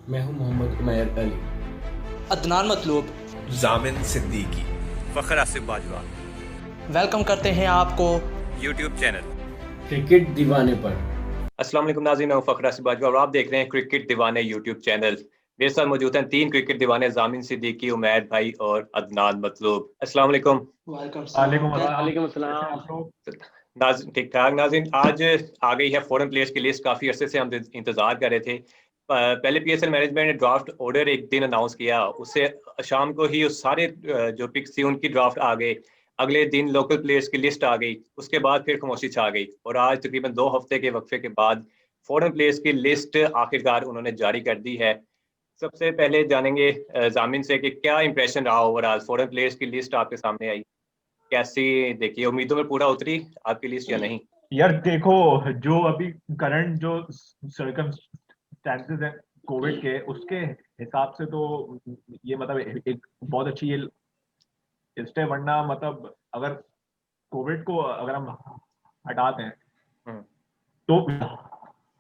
मैं हूं मोहम्मद उमैर अली। अदनान मतलूब। जामिन सिद्दीकी, फ़खर आसिफ बाजवा। वेलकम करते हैं आपको यूट्यूब चैनल क्रिकेट दीवाने पर। अस्सलाम वालेकुम नाज़रीन, मैं हूं फ़खर आसिफ बाजवा और आप देख रहे हैं क्रिकेट दीवाने यूट्यूब चैनल। मेरे साथ मौजूद हैं तीन क्रिकेट दीवाने, जामिन सिद्दीकी, उमैर भाई और अदनान मतलूब। अस्सलाम वालेकुम। वालेकुम वालेकुम सलाम। अस्सलाम। वालेकुम कैसे हैं अस्सलाम। आप लोग? ठीक ठाक नाज़रीन, आज आ गई है फॉरेन प्लेयर्स की लिस्ट। काफ़ी अरसे से हम इंतज़ार कर रहे थे। पहले पीएसएल मैनेजमेंट ने ड्राफ्ट ऑर्डर एक दिन अनाउंस किया, उससे शाम को ही उस सारे जो पिक्स थी उनकी ड्राफ्ट आ गई। अगले दिन लोकल प्लेयर्स की लिस्ट आ गई, उसके बाद फिर खामोशी छा गई और आज तकरीबन 2 हफ्ते के वक्फे के बाद फॉरेन प्लेयर्स की लिस्ट आखिरकार उन्होंने जारी कर दी है। सबसे पहले जानेंगे जामिन से कि क्या इंप्रेशन रहा ओवरऑल, फॉरेन प्लेयर्स की लिस्ट आपके सामने आई, कैसी देखिए, उम्मीदों में पूरा उतरी आपकी लिस्ट या नहीं? यार देखो, जो अभी करंट जो सर्कमस्टेंसेस हैं कोविड के, उसके हिसाब से तो ये मतलब एक बहुत अच्छी ये लिस्ट है। वरना मतलब अगर कोविड को अगर हम हटा दें हम्म। तो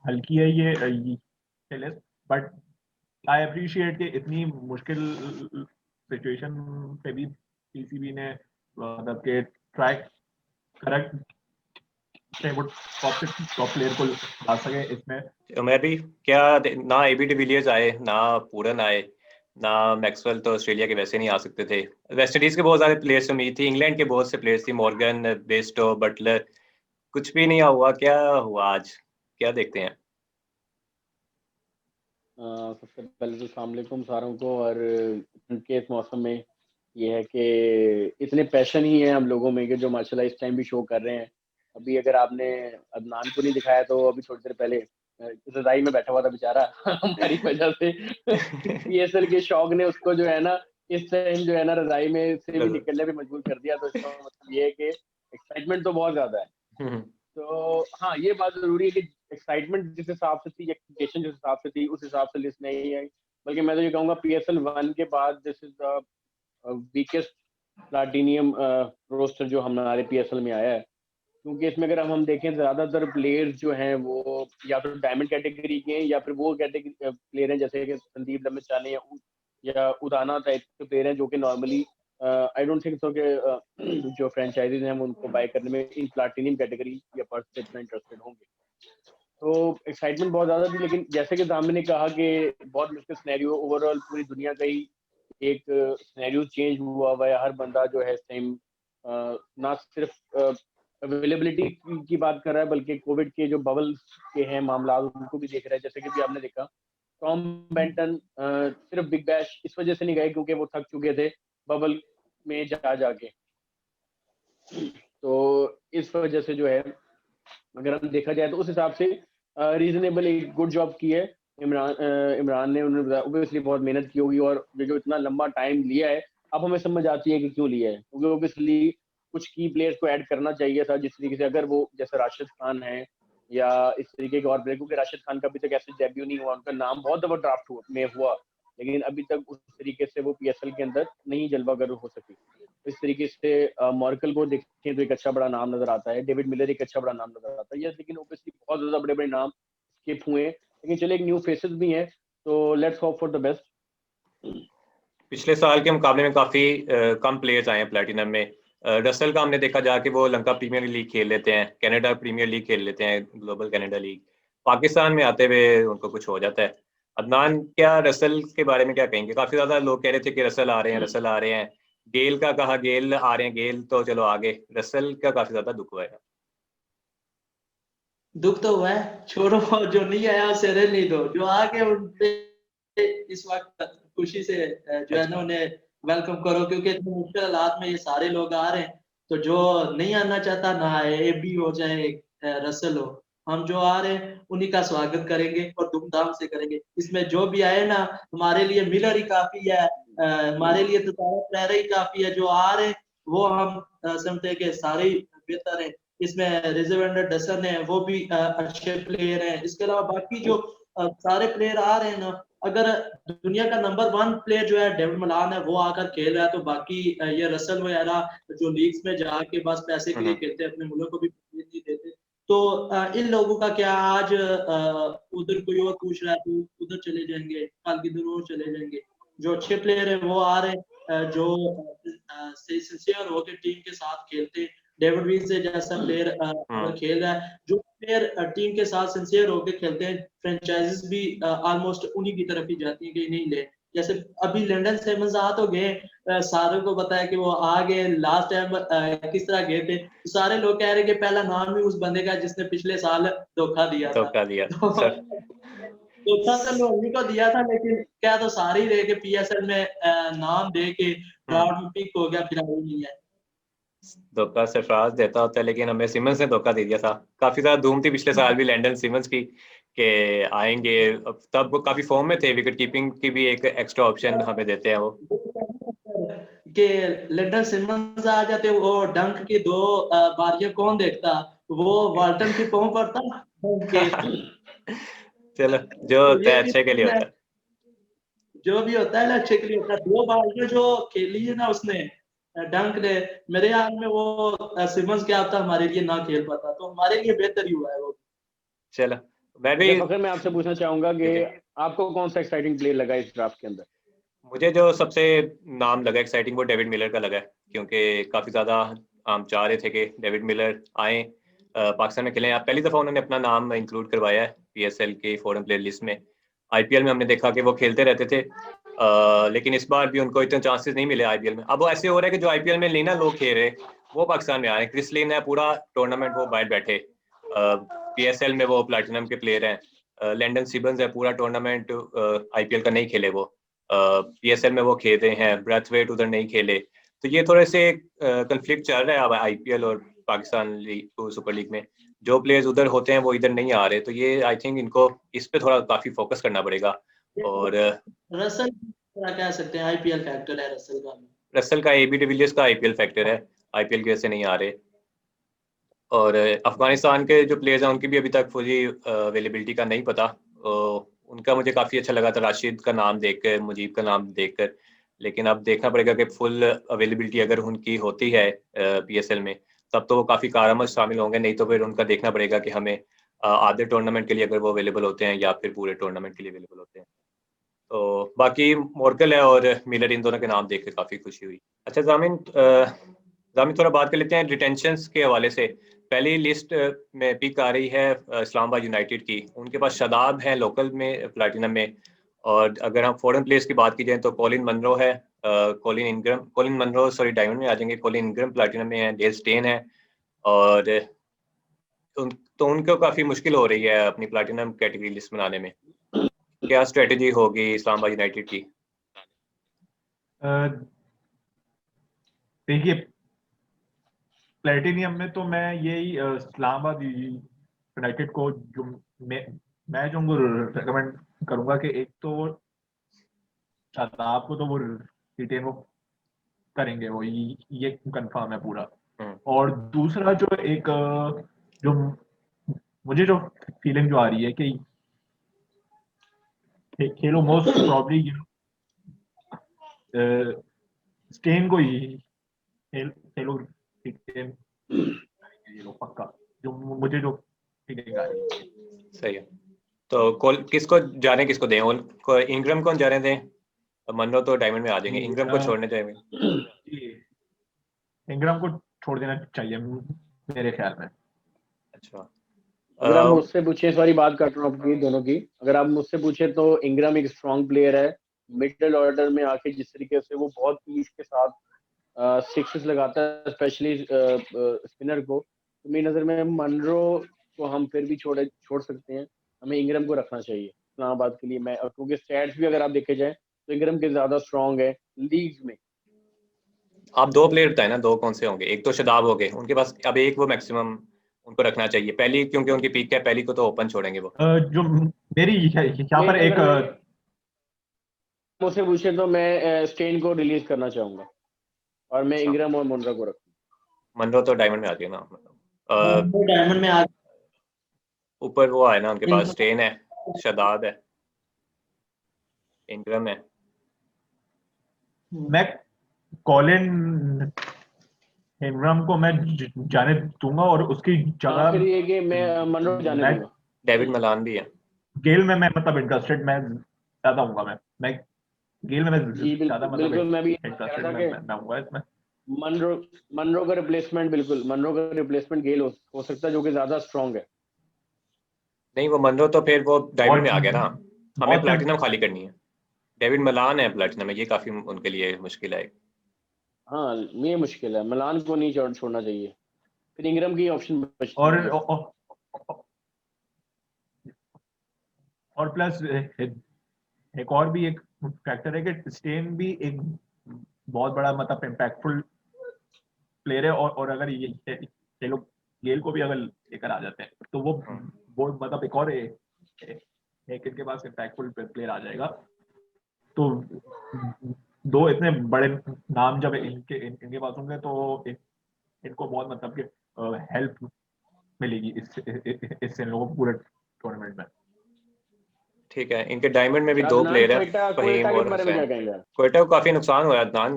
हल्की है ये लिस्ट। बट आई अप्रिशिएट कि इतनी मुश्किल सिचुएशन पे भी पीसीबी ने मतलब के ट्रैक करेक्ट से वो टॉप प्लेयर को ला सके इसमें। मैं भी क्या ना एबी डिविलियर्स आए, ना पूरन आए, ना मैक्सवेल, तो ऑस्ट्रेलिया के वैसे नहीं आ सकते थे। वेस्ट इंडीज के बहुत सारे प्लेयर्स से उम्मीद थी, इंग्लैंड के बहुत से प्लेयर्स थी, मॉर्गन, बेस्टो, बटलर, कुछ भी नहीं हुआ। क्या हुआ आज, क्या देखते हैं? सबसे पहले तो अस्सलाम वालेकुम सारों को। और ठंड के इस मौसम में ये है कि इतने पैशन ही है हम लोगों में कि जो माशाल्लाह इस टाइम भी शो कर रहे हैं। अभी अगर आपने अदनान को नहीं दिखाया तो अभी थोड़ी देर पहले रजाई में बैठा हुआ था बेचारा हमारी वजह से पीएसएल के शौक ने उसको जो है ना इस टाइम जो है ना रजाई में से भी निकलने पे मजबूर कर दिया। तो इसका मतलब ये है कि एक्साइटमेंट तो बहुत ज्यादा है। तो हाँ, ये बात ज़रूरी है कि एक्साइटमेंट जिस हिसाब से थी, एक्सपेक्टेशन जिस हिसाब से थी, उस हिसाब से लिस्ट नहीं आई। बल्कि मैं तो ये कहूँगा पीएसएल 1 के बाद this is the weakest platinum roster जो हमारे पीएसएल में आया है। क्योंकि इसमें अगर हम देखें ज़्यादातर प्लेयर्स जो हैं वो या तो डायमंड कैटेगरी के हैं या फिर वो कैटेगरी प्लेयर हैं जैसे कि संदीप लम्बेचाने या उदाना टाइप के प्लेयर हैं जो कि नॉर्मली आई डोंट थिंक सो कि जो फ्रेंचाइजीज हैं वो उनको बाय करने में इन प्लैटिनियम कैटेगरी या पर्स इतना इंटरेस्टेड होंगे। तो एक्साइटमेंट बहुत ज़्यादा थी। लेकिन जैसे कि जामिन ने कहा कि बहुत मुश्किल सिनेरियो ओवरऑल पूरी दुनिया का ही एक सिनेरियो चेंज हुआ है। हर बंदा जो है इस टाइम ना सिर्फ अवेलेबिलिटी की बात कर रहा है बल्कि कोविड के जो बबल्स के हैं मामला उनको भी देख रहा है। जैसे कि भी आपने देखा टॉम बेंटन सिर्फ बिग बैश इस वजह से नहीं गए क्योंकि वो थक चुके थे बबल में जा जाके। तो इस वजह से जो है अगर हम देखा जाए तो उस हिसाब से रीजनेबल एक गुड जॉब की है इमरान ने। उन्होंने ओबियसली बहुत मेहनत की होगी और जो इतना लंबा टाइम लिया है अब हमें समझ आती है कि क्यों लिया है। क्योंकि ओबियसली कुछ की प्लेयर्स को ऐड करना चाहिए था जिस तरीके से अगर वो जैसे राशिद खान है या इस तरीके के और प्लेयर। क्योंकि राशिद खान का अभी तक ऐसे डेब्यू नहीं हुआ, उनका नाम बहुत दफा ड्राफ्ट में हुआ लेकिन अभी तक उस तरीके से वो पीएसएल के अंदर नहीं जलवागर हो सकी। इस तरीके से मॉर्कल को देखें तो एक अच्छा बड़ा नाम नजर आता है, डेविड मिलर एक अच्छा बड़ा नाम नजर आता है। यस, लेकिन ओबियसली बहुत ज्यादा बड़े बड़े नाम स्किप हुए हैं। लेकिन चलिए एक न्यू फेसेस भी हैं तो let's hope for the best. पिछले साल के मुकाबले में काफी कम प्लेयर्स आए हैं प्लेटिनम में। रसल का हमने देखा जाके वो लंका प्रीमियर लीग खेल लेते हैं, कनाडा प्रीमियर लीग खेल लेते हैं, ग्लोबल कनाडा लीग। पाकिस्तान में आते हुए उनको कुछ हो जाता है। अदनान, क्या रसल के बारे में क्या कहेंगे? काफी ज्यादा लोग कह रहे थे कि रसल आ रहे हैं, रसल आ रहे हैं। गेल का कहा, गेल आ रहे हैं, गेल तो चलो आगे, रसल का काफी ज्यादा दुख हुआ है। दुख तो हुआ है, छोड़ो। जो नहीं आया उसे रहने दो, जो आ गए उनपे इस वक्त खुशी से जो है ना अच्छा। उन्हें वेलकम करो। क्योंकि इतने मुश्किल हालात में ये सारे लोग आ रहे हैं तो जो नहीं आना चाहता ना आए, ए बी हो चाहे रसल हो, हम जो आ रहे हैं उन्हीं का स्वागत करेंगे और धूमधाम से करेंगे। इसमें जो भी आए ना, हमारे लिए मिलर ही काफी है, हमारे लिए तो सारे ही काफी है। जो आ रहे हैं वो हम समझते हैं कि सारे ही बेहतर है। इसमें रिजर्वेंडर डसन है, वो भी अच्छे प्लेयर हैं। इसके अलावा बाकी जो सारे प्लेयर आ रहे हैं ना, अगर दुनिया का नंबर 1 प्लेयर जो है डेविड मलान है वो आकर खेल रहा है तो बाकी ये रसल वगैरह जो लीग्स में जाके बस पैसे के लिए हम्म। खेलते हैं, अपने मुल्क को भी नहीं देते, तो इन लोगों का क्या, आज उधर कोई और पूछ रहा है तो उधर चले जाएंगे, कल किधर और चले जाएंगे। जो अच्छे प्लेयर है वो आ रहे हैं, जो सिंसियर होकर टीम के साथ खेलते हैं। डेविड विल्स जैसा प्लेयर अगर खेल रहा है, जो प्लेयर टीम के साथ सिंसियर होकर खेलते हैं, फ्रेंचाइजीज भी ऑलमोस्ट उन्हीं की तरफ ही जाती है कि नहीं ले। जैसे अभी लंदन सिमंस आ तो गए, सारों को पता है कि वो आ गए, लास्ट टाइम किस तरह गए थे। तो सारे लोग कह रहे हैं कि पहला नाम ही उस बंदे का जिसने पिछले साल धोखा दिया था। धोखा दिया तो सर। धोखा तो लोही को दिया था, लेकिन क्या तो सारे ही रहे कि पीएसएल में नाम दे के ड्राफ्ट में पिक हो गया, फिर आई नहीं है। धोखा सरफराज देता होता है, लेकिन हमें सिमंस ने धोखा दे दिया था। काफी ज्यादा धूम थी पिछले साल भी लैंडन सिमंस की के आएंगे, तब वो काफी फॉर्म में थे। विकेट कीपिंग की भी एक एक्स्ट्रा ऑप्शन हमें देते हैं वो। कि लैंडन सिमंस आ जाते, वो डंक की 2 बारियां कौन देखता, वो वाल्टन की पाँव पड़ता डंक के। चलो, जो तो होता ये है भी अच्छे के लिए होता है। जो भी होता है ना अच्छे के लिए होता है। 2 बारियां जो खेली है ना उसने, डंक ने, मेरे ख्याल में वो सिमंस क्या था हमारे लिए ना खेल पाता, तो हमारे लिए बेहतर ही हुआ है वो। चलो, मैं भी अच्छा फखर, मैं आपसे पूछना चाहूंगा कि ठीक है। आपको कौन सा एक्साइटिंग प्लेयर लगा इस ड्राफ्ट के अंदर? मुझे जो सबसे नाम लगा एक्साइटिंग वो डेविड मिलर का लगा है, क्योंकि काफी ज्यादा हम चाह रहे थे कि डेविड मिलर आए, पाकिस्तान में खेलें। आप पहली दफा उन्होंने अपना नाम इंक्लूड करवाया है पीएसएल के फॉरेन प्लेयर लिस्ट में। आईपीएल में हमने देखा कि वो खेलते रहते थे, लेकिन इस बार भी उनको इतने चांसेस नहीं मिले आईपीएल में। अब वो ऐसे हो रहा है कि जो आईपीएल में लेना लोग खेल रहे वो पाकिस्तान में आ रहे हैं। क्रिस लिन है, पूरा टूर्नामेंट वो बाहर बैठे। पीएसएल में वो प्लैटिनम के प्लेयर हैं। लैंडन सिबंस है, पूरा टूर्नामेंट आईपीएल का नहीं खेले वो, पीएसएल में वो खेल रहे हैं। ब्रैथवेट उधर नहीं खेले। तो ये थोड़े से कंफ्लिक्ट चल रहा है अब आईपीएल और पाकिस्तान लीग सुपर लीग में। जो प्लेयर्स उधर होते हैं वो इधर नहीं आ रहे, तो ये आई थिंक इनको इस पे थोड़ा काफी फोकस करना पड़ेगा। और रसल कह सकते हैं आईपीएल फैक्टर है रसल का। रसल का, एबी डिविलियर्स का आईपीएल फैक्टर है, आईपीएल की वजह से नहीं आ रहे। और अफगानिस्तान के जो प्लेयर्स हैं उनकी भी अभी तक फुली अवेलेबिलिटी का नहीं पता। उनका मुझे काफ़ी अच्छा लगा था राशिद का नाम देखकर, मुजीब का नाम देखकर। लेकिन अब देखना पड़ेगा कि फुल अवेलेबिलिटी अगर उनकी होती है पीएसएल में, तब तो वो काफ़ी कारआमद शामिल होंगे। नहीं तो फिर उनका देखना पड़ेगा कि हमें आधे टूर्नामेंट के लिए अगर वो अवेलेबल होते हैं या फिर पूरे टूर्नामेंट के लिए अवेलेबल होते हैं। तो बाकी मोर्कल है और मिलर, इन दोनों के नाम देख के काफ़ी खुशी हुई। अच्छा जामिन, थोड़ा बात कर लेते हैं डिटेंशंस के हवाले से। पहली लिस्ट में पिक आ रही है इस्लामाबाद यूनाइटेड की। उनके पास शादाब है लोकल में, प्लैटिनम में। और अगर हम फॉरेन प्लेयर्स की बात की जाए तो कॉलिन मनरो है, कॉलिन मनरो सॉरी डायमंड में आ जाएंगे। कॉलिन इनग्रम प्लैटिनम में है, डेल स्टेन है। और तो उनको काफ़ी मुश्किल हो रही है अपनी प्लैटिनम कैटेगरी लिस्ट बनाने में। क्या स्ट्रेटेजी होगी इस्लामाबाद यूनाइटेड की? देखिए, प्लेटिनियम में तो मैं यही इस्लामाबाद यूनाइटेड को जो मैं जो उनको रेकमेंड करूंगा कि एक तो शादाब को तो वो रिटेन वो करेंगे, वो ये कंफर्म है पूरा। और दूसरा जो एक जो मुझे जो फीलिंग जो आ रही है कि खेलो मोस्ट प्रॉब्ली स्टेन को ही खेलो रिटेन ये लोग पक्का, जो मुझे जो फीलिंग आ रही है। सही है। तो किसको जाने, किसको दें? इनग्रम को जाने दें? मनरो तो डायमंड में आ जाएंगे, इनग्रम को छोड़ने चाहिए। इंग्राम को छोड़ देना चाहिए मेरे ख्याल में। अच्छा, अगर आप मुझसे पूछे, सॉरी बात कर रहा हूँ आपकी दोनों की, अगर आप मुझसे पूछे तो इंग्राम एक स्ट्रॉन्ग प्लेयर है। मिडिल ऑर्डर में आके जिस तरीके से वो बहुत ईज के साथ सिक्सेस लगाता है, स्पेशली स्पिनर को, तो मेरी नज़र में मनरो को हम फिर भी छोड़ सकते हैं। हमें इंग्राम को रखना चाहिए इस्लामाबाद के लिए। मैं क्योंकि स्टैट्स भी अगर आप देखे जाए तो इंग्राम के ज़्यादा स्ट्रॉन्ग है लीग में। आप 2 प्लेयर बताए ना, 2 कौन से होंगे? एक तो शदाब हो गए उनके पास, अब एक वो मैक्सिमम उनको रखना चाहिए। पहली क्योंकि उनकी पीक है, पहली को तो ओपन छोड़ेंगे वो। जो मेरी यहाँ पर एक मुझसे पूछे तो मैं स्टेन को रिलीज करना चाहूंगा और मैं इंग्राम और मुनरो को रखूंगा। मनरो तो डायमंड में आ गया ना। डायमंड में आ ऊपर वो आए ना उनके पास, स्टेन है, शदाब है, इंग्रम है। मैं कॉलिन इंग्राम को मैं जाने दूंगा और उसकी जगह फिर ये कि मैं मनरो जाने मैं- दूंगा। डेविड मलान भी है। गेल में मैं मतलब इंटरेस्टेड मैं ज्यादा हूँगा मैं गेल में मैं जी ज्यादा बिल्कुल बिल्कुल, मैं भी कह इंटरेस्टेड रहा था कि मैं हूँगा इसमें। मनरो मनरो का रिप्लेसमेंट, बिल्कुल मनरो का रिप्लेसमेंट गेल हो सकता है, जो कि ज्यादा स्ट्रांग है। नहीं, वो मनरो तो फिर वो डायमंड में आ गया ना, हमें बहुत- प्लैटिनम खाली करनी है। डेविड मलान है प्लैटिनम में, ये काफी उनके लिए मुश्किल है। हाँ ये मुश्किल है, मिलान को नहीं छोड़ना चाहिए। फिर इंग्रम की ऑप्शन बचती और है। और प्लस एक और भी एक फैक्टर है कि स्टेन भी एक बहुत बड़ा मतलब इम्पैक्टफुल प्लेयर है और अगर ये लोग गेल को भी अगर लेकर आ जाते हैं तो वो मतलब एक और एक इनके पास इम्पैक्टफुल प्लेयर आ जाएगा। तो दो इतने बड़े नाम जब इनके पास होंगे तो इनको बहुत मतलब कि हेल्प मिलेगी इससे इन लोगों को पूरे टूर्नामेंट में। ठीक है, इनके डायमंड में भी दो अदनान प्लेयर है, कोयटा फहीम के और बारे में क्या हुसैन। कहेंगे? कोयटा को काफी नुकसान हुआ है अदनान,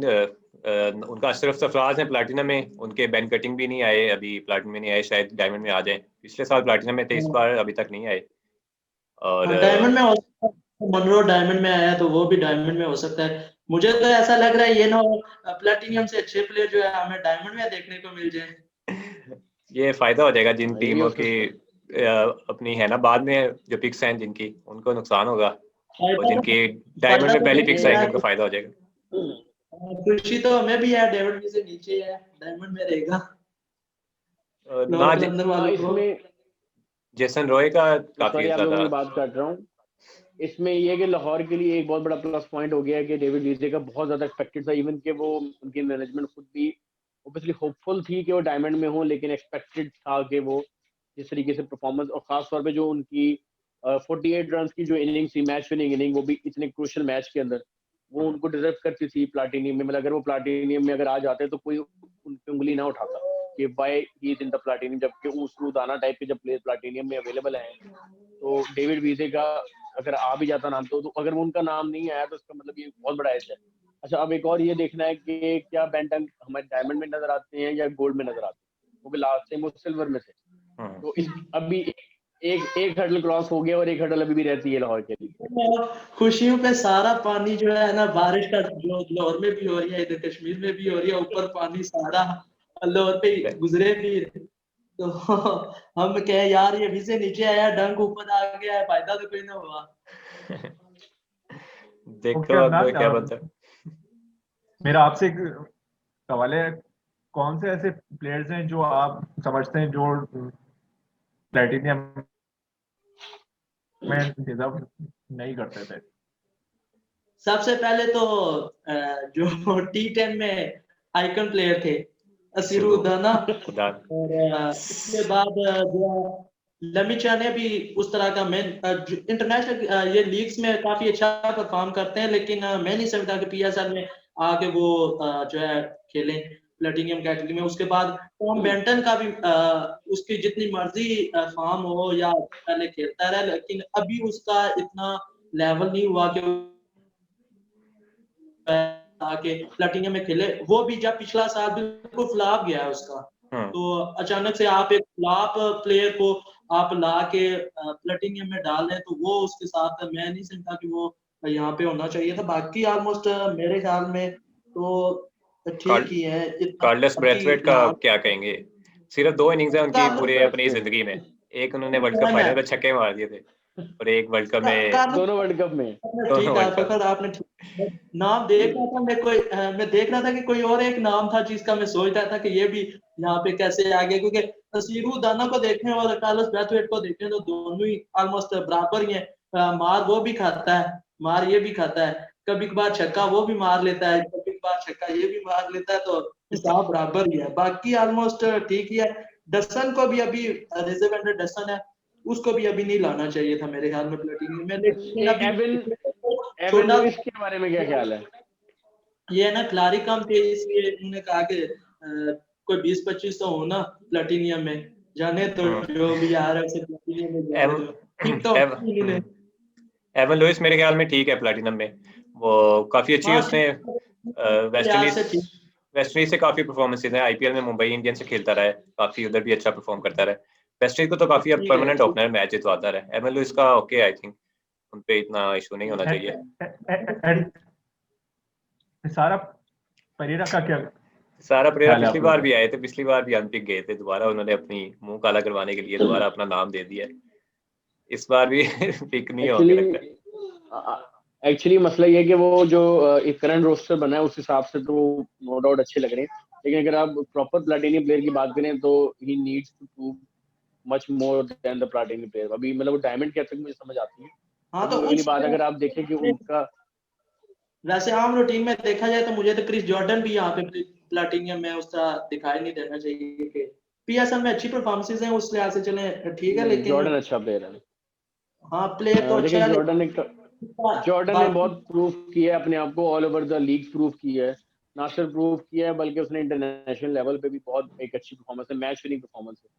उनका सिर्फ सरफराज है प्लैटिनम में, उनके बैन कटिंग भी नहीं आए, अभी प्लैटिनम में नहीं आए, शायद डायमंड में आ जाए। पिछले साल प्लैटिनम में थे, इस बार अभी तक नहीं आए। और डायमंड में हो सकता है, मनरो डायमंड में आया तो वो भी डायमंड में हो सकता है। मुझे तो ऐसा लग रहा है ये ना प्लेटिनियम से अच्छे प्लेयर जो है हमें डायमंड में देखने को मिल जाए। ये फायदा हो जाएगा जिन हाँ, ये भी टीमों हो की सकता अपनी है ना, बाद में जो पिक्स हैं जिनकी, उनको नुकसान होगा, और फायदा जिनकी डायमंड फायदा में तो पहली हमें पिक्स भी आएंगी है। उनको फायदा हो जाएगा। खुशी तो हमें भी है, डेविड से नीचे है, डायमंड में रहेगा ना नॉर्थ लंदन हाँ, वालों को। इसमें जेसन रॉय का काफी सॉरी आप लोगों ज्यादा की बात काट रहा हूँ। इसमें ये है कि लाहौर के लिए एक बहुत बड़ा प्लस पॉइंट हो गया है कि डेविड वीजे का बहुत ज्यादा एक्सपेक्टेड था, इवन कि वो उनकी मैनेजमेंट खुद भी ऑब्वियसली होपफुल थी कि वो डायमंड में हो, लेकिन एक्सपेक्टेड था कि वो जिस तरीके से परफॉर्मेंस और खास तौर पे जो उनकी 48 रन की जो इनिंग थी, मैच विनिंग इनिंग, वो भी इतने क्रूशियल मैच के अंदर, वो उनको डिजर्व करती थी प्लाटिनियम में। मतलब अगर वो प्लाटिनियम में अगर आ जाते तो कोई उन पे उंगली ना उठाता कि why he is in the platinum, जबकि उस टाइप के जब प्लेयर प्लाटिनियम में अवेलेबल हैं। तो डेविड वीजे का अगर आ भी जाता नाम तो अगर वो उनका नाम नहीं आया तो इसका मतलब ये बहुत बड़ा एज है। अच्छा, अब एक और ये देखना है कि क्या बेंटन हमारे डायमंड में नजर आते हैं या गोल्ड में नजर आते हैं, क्योंकि लास्ट टाइम वो सिल्वर में थे। तो इस अभी एक हर्डल क्रॉस हो गया और एक हर्डल अभी भी रहती है लाहौर के लिए। खुशियों पे सारा पानी जो है ना, बारिश का जो लाहौर में भी हो रही है, इधर कश्मीर में भी हो रही है, ऊपर पानी सारा लाहौर पे गुजरे भी। तो हम कहे यार ये भी से नीचे आया, डंक ऊपर आ गया है, फायदा तो कोई ना हुआ। देखो Okay, अब अदनान, क्या बनता है। मेरा आपसे एक सवाल है, कौन से ऐसे प्लेयर्स हैं जो आप समझते हैं जो प्लेटिनियम में डिजर्व नहीं करते थे? सबसे पहले तो जो T10 में आइकन प्लेयर थे असीरु उदाना, खुदा और उसके बाद जो लमिचा ने भी उस तरह का, मैं इंटरनेशनल ये लीग्स में काफी अच्छा परफॉर्म करते हैं, लेकिन मैं नहीं समझता कि PSL में आके वो जो है खेलें प्लेटिनियम कैटेगरी में। उसके बाद टॉम बेंटन का भी उसकी जितनी मर्जी फॉर्म हो या पहले खेलता रहा, लेकिन अभी उसका इतना लेवल नहीं हुआ कि आके प्लेटिनियम में खेले। वो भी जब पिछला साल बिल्कुल फ्लॉप गया है उसका, तो अचानक से आप एक फ्लॉप प्लेयर को आप ला के प्लेटिनियम में डाल दें, तो वो उसके साथ मैं नहीं समझता कि वो यहाँ पे होना चाहिए था। बाकी ऑलमोस्ट मेरे ख्याल में तो ठीक ही है। कार्लोस ब्रेथवेट का नाम क्या कहेंगे? सिर्फ 2 इनिंग्स है उनकी कार्लोस पूरे अपनी जिंदगी में, एक उन्होंने वर्ल्ड कप फाइनल में छक्के मार दिए थे, और एक वर्ल्ड कप में, दोनों वर्ल्ड कप में। ठीक है फखर, आपने ठीक नाम देख रहा था। मैं देख रहा था कि कोई और एक नाम था जिसका मैं सोच रहा था कि ये भी यहाँ पे कैसे आ गया, क्योंकि नसीरू दाना को देखें और कार्लोस ब्रैथवेट को देखें तो दोनों ही ऑलमोस्ट बराबर ही है। मार वो भी खाता है, मार ये भी खाता है, कभी कभार छक्का वो भी मार लेता है, कभी कभार छक्का ये भी मार लेता है, तो हिसाब बराबर ही है। बाकी ऑलमोस्ट ठीक ही है। डसन को भी अभी रिजर्व अंडर डसन है, उसको भी अभी नहीं लाना चाहिए था मेरे ख्याल में प्लेटिनियम में, लेकिन अभी एवन छोटा लुइस के बारे में क्या ख्याल है? ये है ना, खिलाड़ी कम थे इसलिए उन्होंने कहा कि कोई 20-25 तो हो ना प्लेटिनियम में, जाने तो जो भी आ रहा है उसे प्लेटिनियम में जाने दो। ठीक तो उन्होंने एवन लुइस मेरे ख्याल में ठीक है प्लैटिनम में, वो काफी अच्छी, हाँ उसने वेस्ट इंडीज से काफी परफॉर्मेंसेज हैं, आईपीएल में मुंबई इंडियंस से खेलता रहा है, काफी उधर भी अच्छा परफॉर्म करता रहा है। वेस्ट इंडीज को तो काफी अब ठीक है, परमानेंट ओपनर मैच जितवाता रहा है। एमएल लुइस का ओके, आई थिंक उन पे इतना इशू नहीं होना चाहिए। सारा परेरा का क्या सारा परेरा ख्याल है पिछली आप बार लोगों भी आए थे, पिछली बार भी अनपिक गए थे, दोबारा उन्होंने अपनी मुंह काला करवाने के लिए दोबारा अपना नाम दे दिया है। इस बार भी पिक नहीं होंगे लगता है। एक्चुअली मसला ये है कि वो जो एक करंट रोस्टर बना है उस हिसाब से तो नो डाउट अच्छे लग रहे हैं, लेकिन अगर आप प्रॉपर प्लेटिनियम प्लेयर की बात करें तो he needs to prove much more than the platinum player. अभी मतलब वो डायमंड क्या तक मुझे समझ आती है। हाँ तो अगली बात अगर आप देखें कि उनका वैसे आम रूटीन में देखा जाए तो मुझे तो क्रिस जॉर्डन भी यहाँ पे प्लेटिनियम में उसका दिखाई नहीं देना चाहिए कि पीएसएल में अच्छी परफॉर्मेंसेज हैं उस लिहाज से चले ठीक है, लेकिन जॉर्डन अच्छा प्लेयर है। हाँ प्लेयर तो अच्छा देखिए है। जॉर्डन ने बहुत प्रूव किया है अपने आप को, all over the league prove किया है, ना सिर्फ प्रूव किया है बल्कि उसने इंटरनेशनल लेवल पे भी बहुत एक अच्छी परफॉर्मेंस है, मैच विनिंग परफॉर्मेंस है।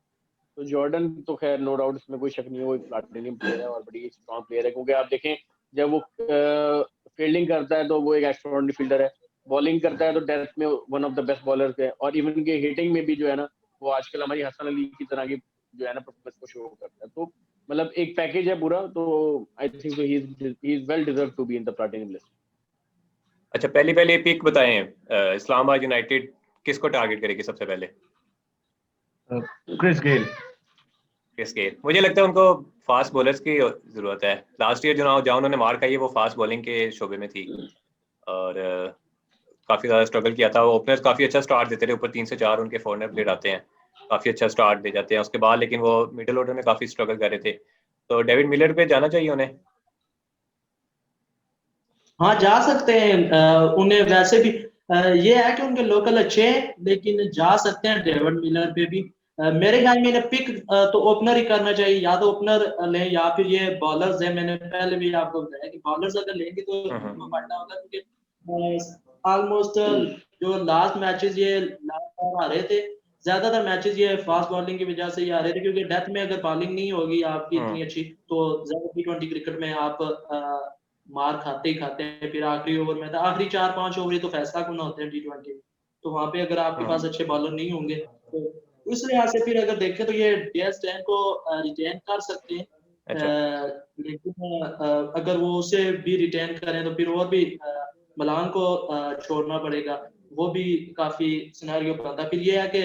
तो जॉर्डन तो खैर नो डाउट इसमें कोई शक नहीं है, वो एक प्लेटिनियम प्लेयर है और बड़ी स्ट्रॉन्ग प्लेयर है, क्योंकि आप देखें जब वो फील्डिंग करता है तो वो एक एक्स्ट्राऑर्डिनरी फील्डर है, बॉलिंग करता है तो डेथ में one of the best bowlers है, और इवन के हिटिंग में भी जो है ना वो आजकल हमारी हसन अली की तरह की जो है ना परफॉर्मेंस को शो करता है। तो मतलब एक पैकेज है पूरा, तो I think so he is well deserve to be in the platinum list. अच्छा, पहली पिक बताएं, इस्लामाबाद यूनाइटेड किसको टारगेट करेगी सबसे पहले? Chris Gayle. क्रिस गेल, मुझे लगता है उनको फास्ट बॉलर्स की जरूरत है। लास्ट ईयर जहाँ उन्होंने मार खाई है वो फास्ट बॉलिंग के शोबे में थी और काफी ज्यादा स्ट्रगल किया था। वो ओपनर्स काफी अच्छा स्टार्ट देते थे, ऊपर 3 से 4 उनके फॉरनर प्लेयर आते हैं, काफी अच्छा स्टार्ट दे जाते हैं उसके बाद, लेकिन वो मिडिल ऑर्डर में काफी स्ट्रगल कर रहे थे। तो डेविड मिलर पे जाना चाहिए उन्हें। हाँ जा सकते हैं, उन्हें वैसे भी ये है कि उनके लोकल अच्छे हैं, लेकिन जा सकते हैं डेविड मिलर पे भी। मेरे ख्याल में इन्हें पिक तो ओपनर ही करना चाहिए, या तो ओपनर लें या फिर ये बॉलर्स हैं। मैंने पहले भी आपको बताया कि बॉलर्स अगर लेंगे तो उनको फायदा होगा, क्योंकि ऑलमोस्ट जो लास्ट मैचेस ये लगातार आ रहे थे, ज्यादातर मैचेस ये फास्ट बॉलिंग की वजह से ही आ रहे थे, क्योंकि डेथ में अगर बॉलिंग नहीं होगी आपकी इतनी अच्छी तो ज्यादा T20 क्रिकेट में आप मार खाते ही खाते हैं। फिर आखिरी ओवर में था, आखिरी 4-5 ओवर ही तो फैसला कुन होते हैं T20, तो वहां पे अगर आपके पास अच्छे बॉलर नहीं होंगे तो उस लिहाज से फिर अगर देखें तो ये डेल स्टेन को रिटेन कर सकते हैं। लेकिन अगर वो उसे भी रिटेन करें तो फिर और भी मलान को छोड़ना पड़ेगा, वो भी काफी सिनेरियो बनता है। फिर ये है कि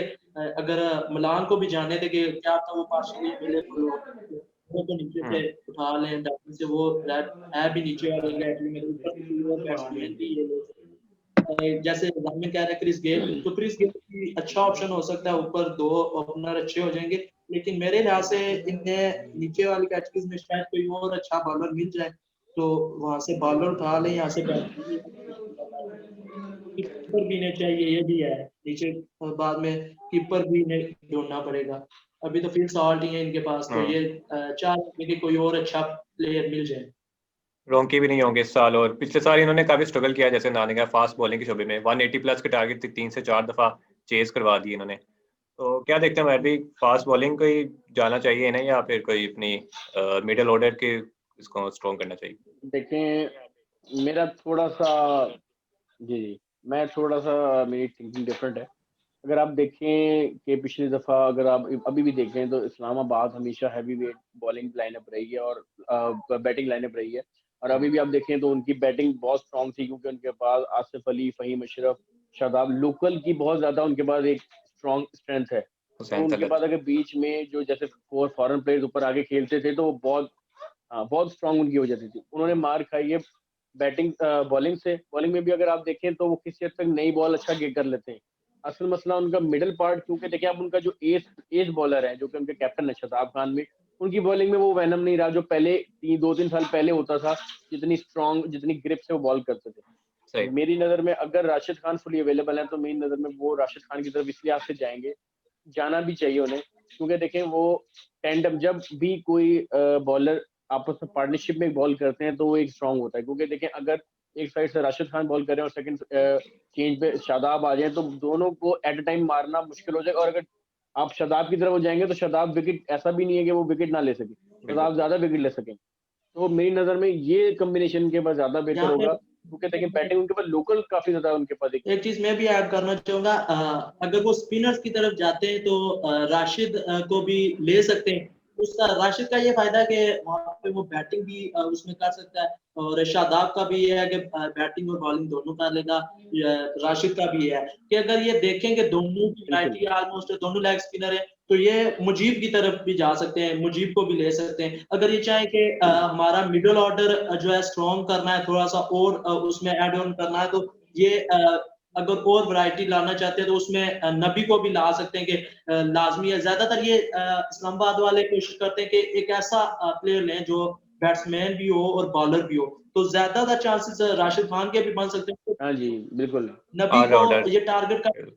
अगर मलान को भी जाने दें कि क्या पता वो पार्शियली अवेलेबल हो तो नीचे से उठा लें, डाउन से वो है भी नीचे वाले कैटेगरी में, ऊपर से कोई और बैट्समैन भी ये ले सकते हैं। जैसे जामिन कह रहे हैं क्रिस गेल, तो क्रिस गेल भी अच्छा ऑप्शन हो सकता है, ऊपर 2 ओपनर अच्छे हो जाएंगे, लेकिन मेरे लिहाज से इन्हें नीचे वाली कैटेगरी में शायद कोई और अच्छा बॉलर मिल जाए तो वहां से बॉलर उठा लें, यहाँ से कीपर भी इन्हें चाहिए, ये भी है नीचे बाद में कीपर भी इन्हें ढूंढना पड़ेगा। अभी तो फिर सॉल्ट ही है इनके पास, तो ये चाह कि कोई और अच्छा प्लेयर मिल जाए। रोंकी भी नहीं होंगे इस साल, और पिछले साल इन्होंने काफी स्ट्रगल किया, जैसे नानी का फास्ट बॉलिंग के शोबे में 180 प्लस के टारगेट 3 से 4 दफा चेज करवा दिए इन्होंने। तो क्या देखते हैं, मैं भी फास्ट बॉलिंग को ही जाना चाहिए इन्हें या फिर कोई अपनी मिडिल ऑर्डर के इसको स्ट्रॉन्ग करना चाहिए? देखें मेरा थोड़ा सा जी मैं थोड़ा सा मेरी थिंकिंग डिफरेंट है। अगर आप देखें कि पिछली दफ़ा अगर आप अभी भी देखें तो इस्लामाबाद हमेशा हैवी वेट बॉलिंग लाइनअप रही है और बैटिंग लाइनअप रही है, और अभी भी आप देखें तो उनकी बैटिंग बहुत स्ट्रॉन्ग थी, क्योंकि उनके पास आसिफ अली, फ़हीम अशरफ, शादाब, लोकल की बहुत ज़्यादा उनके पास एक स्ट्रॉन्ग स्ट्रेंथ है। तो उनके पास अगर बीच में जो जैसे 4 फॉरेन प्लेयर्स ऊपर आगे खेलते थे तो वो बहुत स्ट्रॉन्ग उनकी हो जाती थी। उन्होंने मार खाई है बैटिंग बॉलिंग से। बॉलिंग में भी अगर आप देखें तो वो किसी हद तक नई बॉल अच्छा गेट कर लेते हैं। असल मसला उनका मिडिल पार्ट, क्योंकि देखिए आप उनका जो एज बॉलर है जो कि उनके कैप्टन है शताब खान में, उनकी बॉलिंग में वो वैनम नहीं रहा जो पहले 2-3 साल पहले होता था, जितनी स्ट्रॉन्ग जितनी ग्रिप से वो बॉल करते थे। मेरी नज़र में अगर राशिद खान फुली अवेलेबल है तो मेरी नज़र में वो राशिद खान की तरफ इसलिए आपसे जाएंगे, जाना भी चाहिए उन्हें, क्योंकि देखें वो टेंडम जब भी कोई बॉलर आपस में पार्टनरशिप में बॉल करते हैं तो वो एक स्ट्रॉन्ग होता है। क्योंकि देखें अगर एक साइड से राशिद खान बॉल कर रहे हैं और सेकंड चेंज पे शादाब आ जाए तो दोनों को एट अ टाइम मारना मुश्किल हो जाएगा, और अगर आप शादाब की तरफ जाएंगे तो शादाब विकेट, ऐसा भी नहीं है कि वो विकेट ना ले सके, शादाब ज्यादा विकेट ले सकें। तो मेरी नजर में ये कॉम्बिनेशन के पास ज्यादा बेहतर होगा क्योंकि लेकिन बैटिंग उनके पास लोकल काफी ज्यादा उनके पास एक चीज मैं भी ऐड करना चाहूंगा, अगर वो स्पिनर्स की तरफ जाते हैं तो राशिद को भी ले सकते हैं। उसका राशिद का ये फायदा है कि वहां पे वो बैटिंग भी उसमें कर सकता है, और शादाब का भी ये है कि बैटिंग और बॉलिंग दोनों कर लेगा। राशिद का भी है कि अगर ये देखेंगे दोनों की वैरायटी ऑलमोस्ट दोनों लेग स्पिनर है, तो ये मुजीब की तरफ भी जा सकते हैं, मुजीब को भी ले सकते हैं। अगर ये चाहे कि हमारा मिडिल ऑर्डर जो है स्ट्रॉन्ग करना है, थोड़ा सा और उसमें ऐड ऑन करना है, तो ये अगर और वैरायटी लाना चाहते हैं तो उसमें नबी को भी ला सकते हैं कि लाजमी है। ज्यादातर ये इस्लामाबाद वाले कोशिश करते हैं कि एक ऐसा प्लेयर लें जो बैट्समैन भी हो और बॉलर भी हो, तो ज्यादातर चांसेस राशिद खान के भी बन सकते हैं। हाँ जी बिल्कुल। नबी को ये टारगेट कर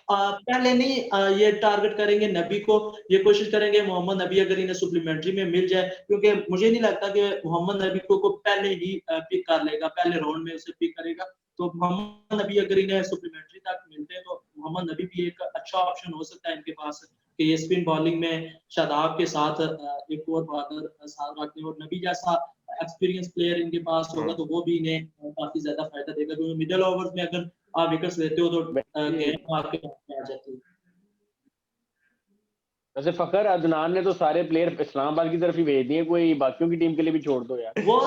पहले नहीं ये टारगेट करेंगे नबी को, ये कोशिश करेंगे मोहम्मद नबी अगर इन्हें सप्लीमेंट्री में मिल जाए, क्योंकि मुझे नहीं लगता कि मोहम्मद नबी को पहले ही पिक कर लेगा, पहले राउंड में उसे पिक करेगा। तो मोहम्मद नबी अगर इन्हें सप्लीमेंट्री तक मिलते हैं तो मोहम्मद नबी भी एक अच्छा ऑप्शन हो सकता है इनके पास, कि ये स्पिन बॉलिंग में शादाब के साथ एक और बॉलर साथ रखते हैं, और नबी जैसा एक्सपीरियंस प्लेयर इनके पास होगा तो वो भी इन्हें काफी ज्यादा फायदा देगा, क्योंकि मिडिल ओवर्स में अगर आप विकेट्स लेते हो तो गेम आपके हाथ में आ जाती है। वैसे फखर अदनान ने तो सारे प्लेयर इस्लामाबाद की तरफ ही भेज दिए, कोई बाकियों की टीम के लिए भी छोड़ दो यार। वो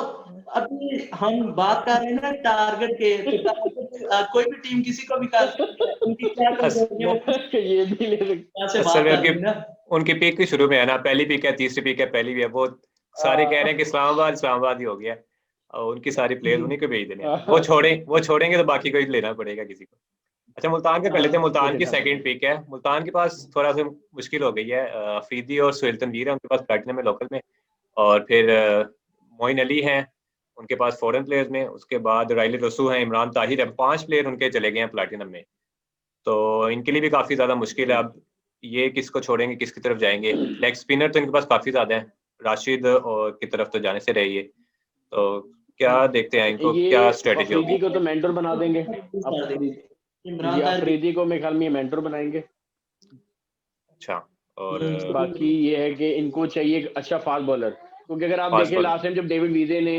अभी हम बात कर रहे हैं ना टारगेट के, तो टारगेट कोई भी टीम किसी को भी कर सकती है, उनकी क्या कमजोरी है वो ये भी ले सकते से बात कर रहे हैं ना। उनकी पीक भी शुरू में है ना, पहली पीक है, तीसरी पीक है, पहली भी है, वो सारे कह रहे हैं कि इस्लामाबाद ही हो गया, और उनकी सारी प्लेयर उन्हीं को भेज देने हैं। वो छोड़ेंगे तो बाकी को ही लेना पड़ेगा किसी को। अच्छा, मुल्तान के कर लेते हैं। मुल्तान की सेकंड पिक है। मुल्तान के पास थोड़ा सा मुश्किल हो गई है, अफरीदी और सुहेल तनवीर है उनके पास प्लैटिनम में लोकल में, और फिर मोइन अली हैं उनके पास फॉरेन प्लेयर्स में, उसके बाद राइली रसू हैं, इमरान ताहिर है, 5 प्लेयर उनके चले गए हैं प्लैटिनम में, तो इनके लिए भी काफी ज्यादा मुश्किल है। अब ये किसको छोड़ेंगे, किसकी तरफ जाएंगे? लेग स्पिनर तो इनके पास काफी ज्यादा है, राशिद और की तरफ तो जाने से रही है, तो क्या देखते हैं इनको, क्या स्ट्रेटेजी होगी? को तो मेंटर बना देंगे, इमरान अफरीदी को मेरे ख्याल में मेंटर बनाएंगे। अच्छा, और बाकी ये है कि इनको चाहिए अच्छा फास्ट बॉलर, क्योंकि अगर आप देखें लास्ट टाइम जब डेविड वीजे ने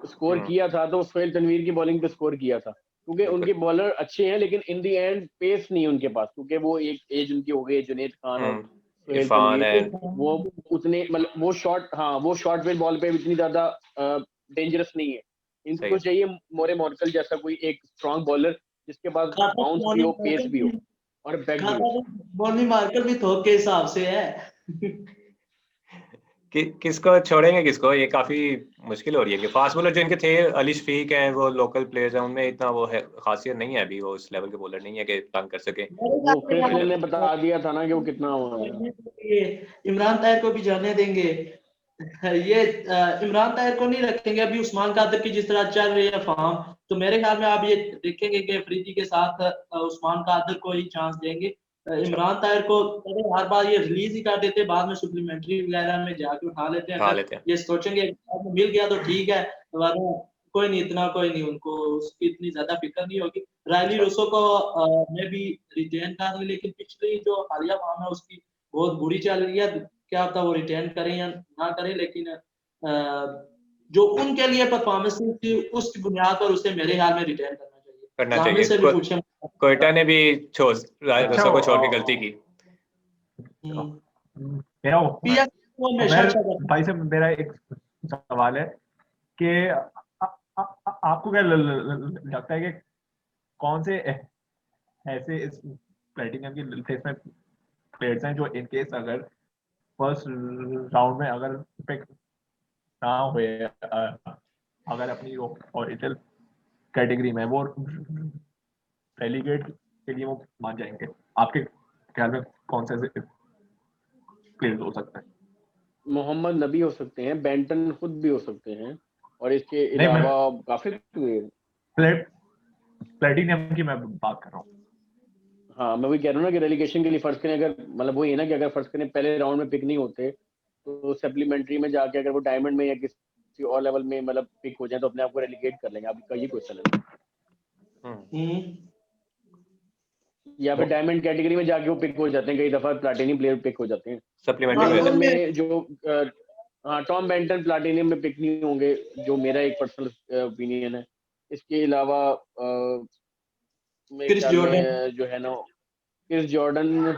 स्कोर किया था तो सुहेल तनवीर की बॉलिंग पे स्कोर किया था, क्योंकि उनके बॉलर अच्छे हैं लेकिन इन दी एंड पेस नहीं उनके पास, क्योंकि वो एक एज उनकी हो गई, जुनैद खान और इरफान है, वो उतने मतलब वो शॉर्ट वेल बॉल पे इतनी ज्यादा डेंजरस नहीं है। इनको चाहिए मोरे मॉर्कल जैसा कोई एक स्ट्रॉन्ग बॉलर जिसके पास बाउंस भी हो, पेस भी हो और बैक भी हो। मोनी मार्कर भी थोक के हिसाब से है। किसको छोड़ेंगे किसको, ये काफी मुश्किल हो रही है कि फास्ट बॉलर जो इनके थे अली शफीक हैं, वो लोकल प्लेयर्स हैं, उनमें इतना वो है खासियत नहीं है अभी, वो इस लेवल के बॉलर नहीं है कि तंग कर सके। वो क्रिस ने बता दिया था ना कि वो कितना हुआ है। इमरान ताहिर को भी जाने देंगे, ये इमरान ताहिर को नहीं रखेंगे अभी। उस्मान कादर की जिस तरह चल रही है फॉर्म, तो मेरे ख्याल में आप ये देखेंगे कि अफरीदी के साथ उस्मान कादर को ही चांस देंगे। इमरान ताहिर को हर बार ये रिलीज ही कर देते, बाद में सप्लीमेंट्री वगैरह में जाके उठा लेते हैं। ये सोचेंगे मिल गया तो ठीक है, कोई नहीं, उनको उसकी इतनी ज्यादा फिक्र नहीं होगी। रायली रोसो को मैं भी रिटेन कर दूं, लेकिन पिछली जो हालिया फॉर्म है उसकी बहुत बुरी चल रही है, क्या पता वो रिटेन करें या ना करें, लेकिन जो उनके लिए परफॉर्मेंस थी उसकी बुनियाद पर उसे मेरे ख्याल में रिटेन करना चाहिए। कोयटा ने भी रसो को छोड़ के गलती की। भाई से मेरा एक सवाल है कि आपको क्या लगता है कि कौन से ऐसे इस प्लेटिनम की फेस में प्लेयर्स हैं जो इन केस अगर फर्स्ट राउंड में अगर पिक ना हुए, अगर अपनी ओरिजिनल कैटेगरी में वो रेलीगेट के लिए वो मान जाएंगे? आपके ख्याल में कौन से प्लेयर्स हो सकते हैं? मोहम्मद नबी हो सकते हैं, बेंटन खुद भी हो सकते हैं, और इसके अलावा काफी प्लेटिनम की मैं बात कर रहा हूँ। हाँ, मैं वही कह रहा हूँ ना कि रेलीगेशन के लिए फर्स्ट करें, अगर मतलब वही है ना कि अगर फर्स्ट करें पहले राउंड में पिक नहीं होते तो सप्लीमेंट्री में जाके अगर वो डायमंड में या किसी और लेवल में मतलब पिक हो जाए तो अपने आप को रेलीगेट कर लेंगे। आपका ये क्वेश्चन है, या फिर डायमंड कैटेगरी में जाके वो पिक हो जाते हैं, कई दफा प्लैटिनम प्लेयर पिक हो जाते हैं सप्लीमेंट्री में। जो टॉम बेंटन प्लैटिनम में पिक नहीं होंगे, जो मेरा एक पर्सनल ओपिनियन है। इसके अलावा मेरे क्रिस ख्याल जॉर्डन में जो है ना क्रिस जॉर्डन